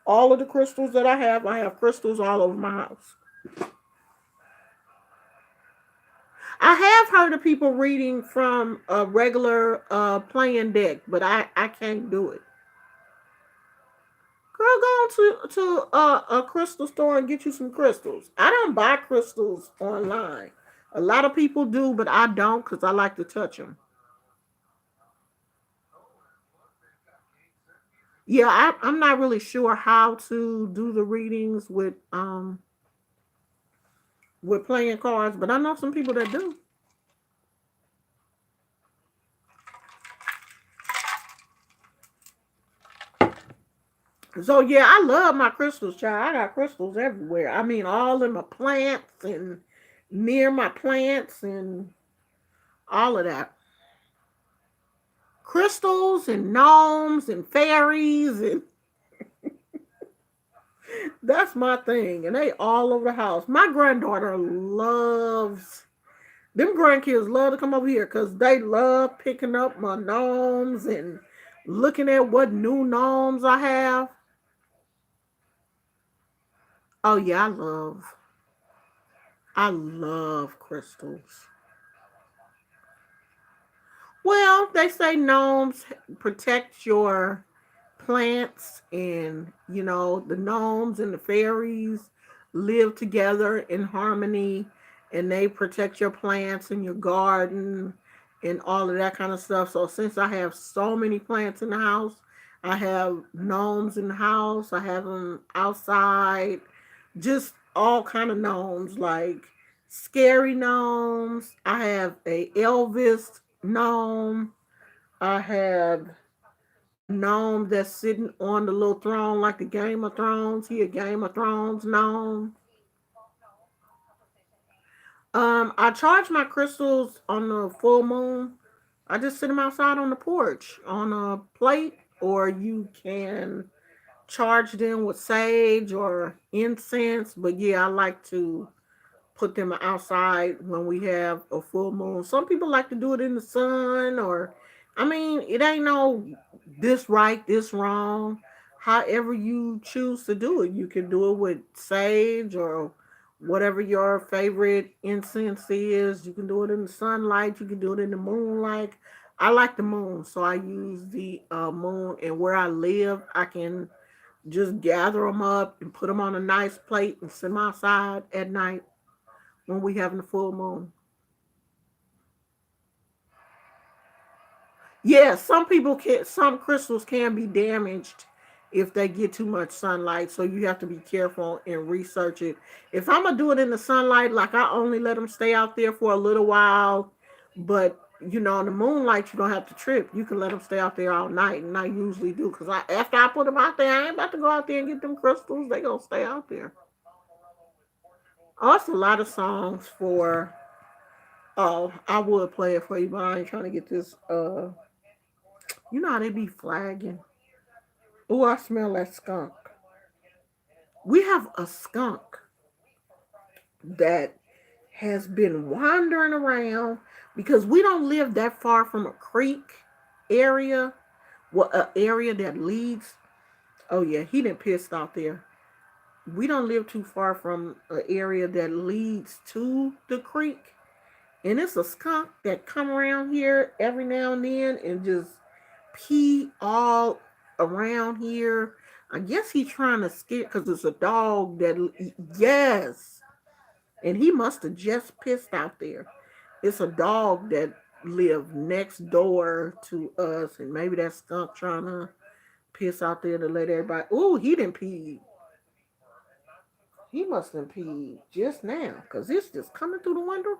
all of the crystals that I have. I have crystals all over my house. I have heard of people reading from a regular playing deck, but I can't do it. Girl, go on to a crystal store and get you some crystals. I don't buy crystals online. A lot of people do, but I don't because I like to touch them. Yeah, I'm not really sure how to do the readings with playing cards, but I know some people that do. So yeah, I love my crystals, child. I got crystals everywhere. I mean, all in my plants and near my plants and all of that. Crystals and gnomes and fairies and that's my thing. And they all over the house. My granddaughter loves Them grandkids love to come over here because they love picking up my gnomes and looking at what new gnomes I have. Oh yeah, I love crystals. Well, they say gnomes protect your plants, and the gnomes and the fairies live together in harmony, and they protect your plants and your garden and all of that kind of stuff. So since I have so many plants in the house, I have gnomes in the house, I have them outside, just all kind of gnomes, like scary gnomes. I have a Elvis gnome. I have a gnome that's sitting on the little throne like the Game of Thrones. He a Game of Thrones gnome. I charge my crystals on the full moon. I just sit them outside on the porch on a plate, or you can charge them with sage or incense. But yeah, I like to put them outside when we have a full moon. Some people like to do it in the sun, or I mean, it ain't no this right, this wrong. However you choose to do it, you can do it with sage or whatever your favorite incense is. You can do it in the sunlight. You can do it in the moonlight. I like the moon, so I use the moon. And where I live, I can just gather them up and put them on a nice plate and sit them outside at night when we having the full moon. Yeah, some crystals can be damaged if they get too much sunlight, so you have to be careful and research it. If I'm gonna do it in the sunlight, like I only let them stay out there for a little while, but in the moonlight you don't have to trip. You can let them stay out there all night, and I usually do because after I put them out there, I ain't about to go out there and get them crystals. They gonna stay out there. Oh, it's a lot of songs for. Oh, I would play it for you, but I ain't trying to get this. You know how they be flagging. Oh, I smell that skunk. We have a skunk that has been wandering around because we don't live that far from a creek area. Well, an area that leads. Oh yeah, he didn't pissed out there. We don't live too far from an area that leads to the creek, and it's a skunk that come around here every now and then and just pee all around here. I guess he's trying to scare because it's a dog that, yes, and he must have just pissed out there. It's a dog that lived next door to us, and maybe that skunk trying to piss out there to let everybody. Ooh, he didn't pee. He must have peed just now because it's just coming through the window.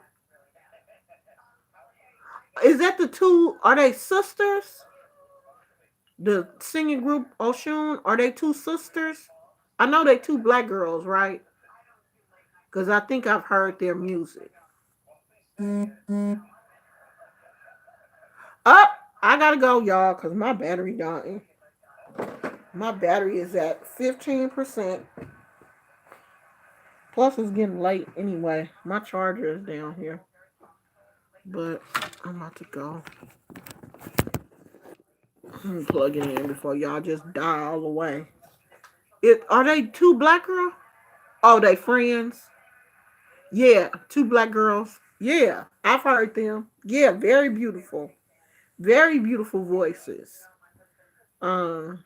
Is that the two? Are they sisters? The singing group Oshun, are they two sisters? I know they two black girls, right? Because I think I've heard their music. Up, I gotta go, y'all, because my battery dying. My battery is at 15%. Plus, it's getting late anyway. My charger is down here, but I'm about to go. I'm plugging in before y'all just die all the way. Are they two black girls? Oh, they friends? Yeah, two black girls. Yeah, I've heard them. Yeah, very beautiful. Very beautiful voices. Um,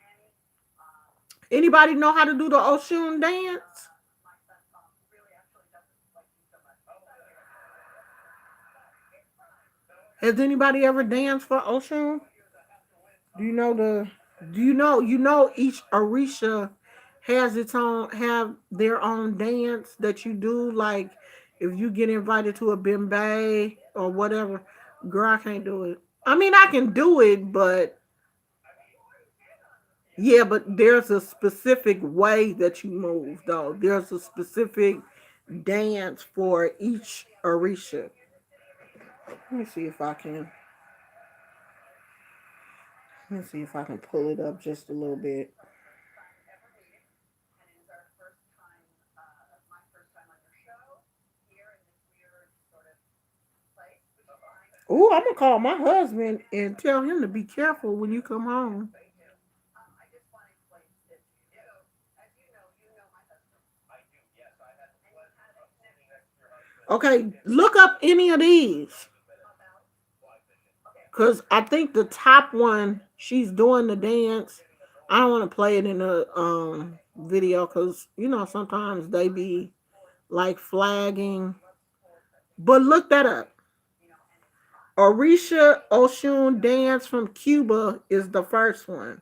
Anybody know how to do the Oshun dance? Has anybody ever danced for Oshun? Do you know the? Do you know each Orisha has its own have their own dance that you do? Like if you get invited to a bimbe or whatever, girl, I can't do it. I mean, I can do it, but yeah, but there's a specific way that you move, though. There's a specific dance for each Orisha. Let me see if I can. Let me see if I can pull it up just a little bit. Oh, I'm gonna call my husband and tell him to be careful when you come home. Okay, look up any of these. Cause I think the top one, she's doing the dance. I don't want to play it in the video because sometimes they be like flagging. But look that up. Orisha Oshun dance from Cuba is the first one.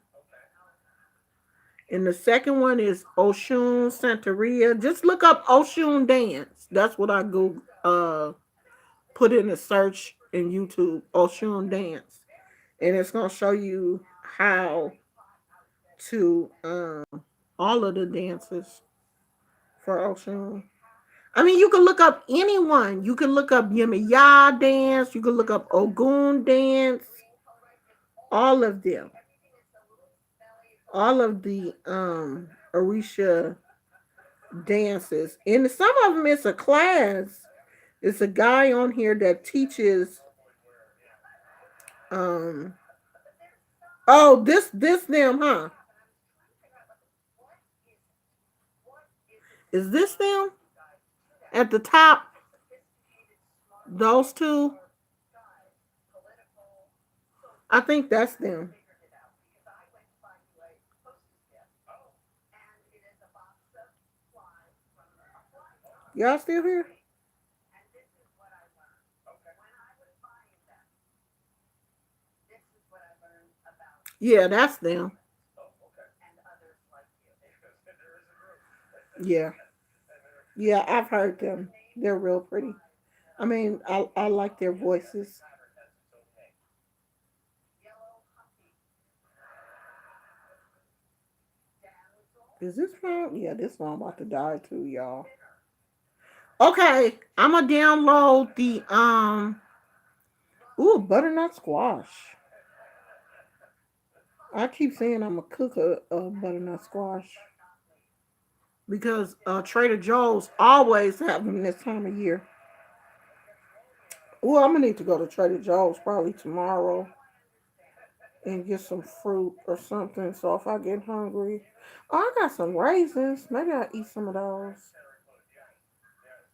And the second one is Oshun Santeria. Just look up Oshun dance. That's what I Google put in a search in YouTube, Oshun dance. And it's gonna show you how to all of the dances for Oshun. I mean, you can look up anyone. You can look up Yemaya dance. You can look up Ogun dance. All of them. All of the Orisha dances. And some of them it's a class. It's a guy on here that teaches um oh this them, huh? Is this them? At the top, those two? I think that's them. Y'all still here? Yeah, that's them. Yeah. Yeah, I've heard them. They're real pretty. I mean, I like their voices. Is this phone? Yeah, this one about to die too, y'all. Okay, I'm gonna download the ooh, butternut squash. I keep saying I'm gonna cook a butternut squash because Trader Joe's always have them this time of year. Ooh, I'm gonna need to go to Trader Joe's probably tomorrow and get some fruit or something. So if I get hungry, oh, I got some raisins. Maybe I'll eat some of those.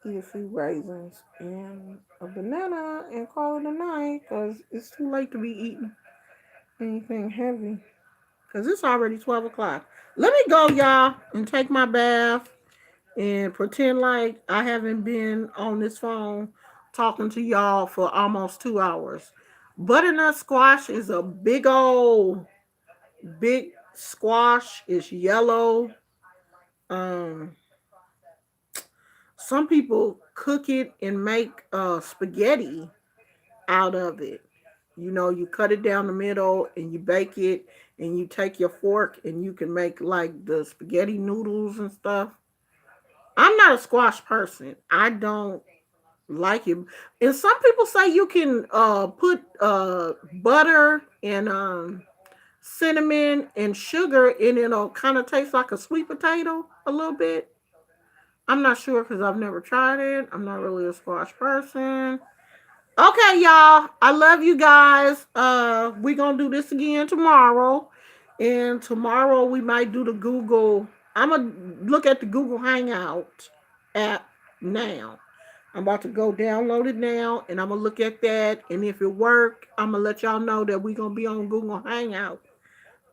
Eat a few raisins and a banana and call it a night because it's too late to be eating anything heavy. Because it's already 12 o'clock. Let me go, y'all, and take my bath and pretend like I haven't been on this phone talking to y'all for almost 2 hours. Butternut squash is a big squash. It's yellow. Um, some people cook it and make spaghetti out of it. You cut it down the middle and you bake it, and you take your fork and you can make like the spaghetti noodles and stuff. I'm not a squash person. I don't like it. And some people say you can put butter and cinnamon and sugar and it'll kind of taste like a sweet potato a little bit. I'm not sure because I've never tried it. I'm not really a squash person. Okay, y'all. I love you guys. We're gonna do this again tomorrow. And tomorrow we might do the Google. I'm gonna look at the Google Hangout app now. I'm about to go download it now and I'm gonna look at that. And if it work, I'm gonna let y'all know that we're gonna be on Google Hangout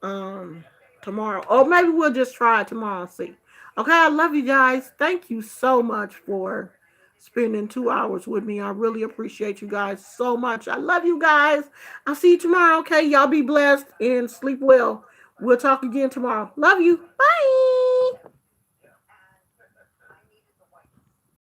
um tomorrow. Or maybe we'll just try it tomorrow and see. Okay, I love you guys. Thank you so much for spending 2 hours with me. I really appreciate you guys so much. I love you guys. I'll see you tomorrow. Okay, y'all be blessed and sleep well. We'll talk again tomorrow. Love you. Bye.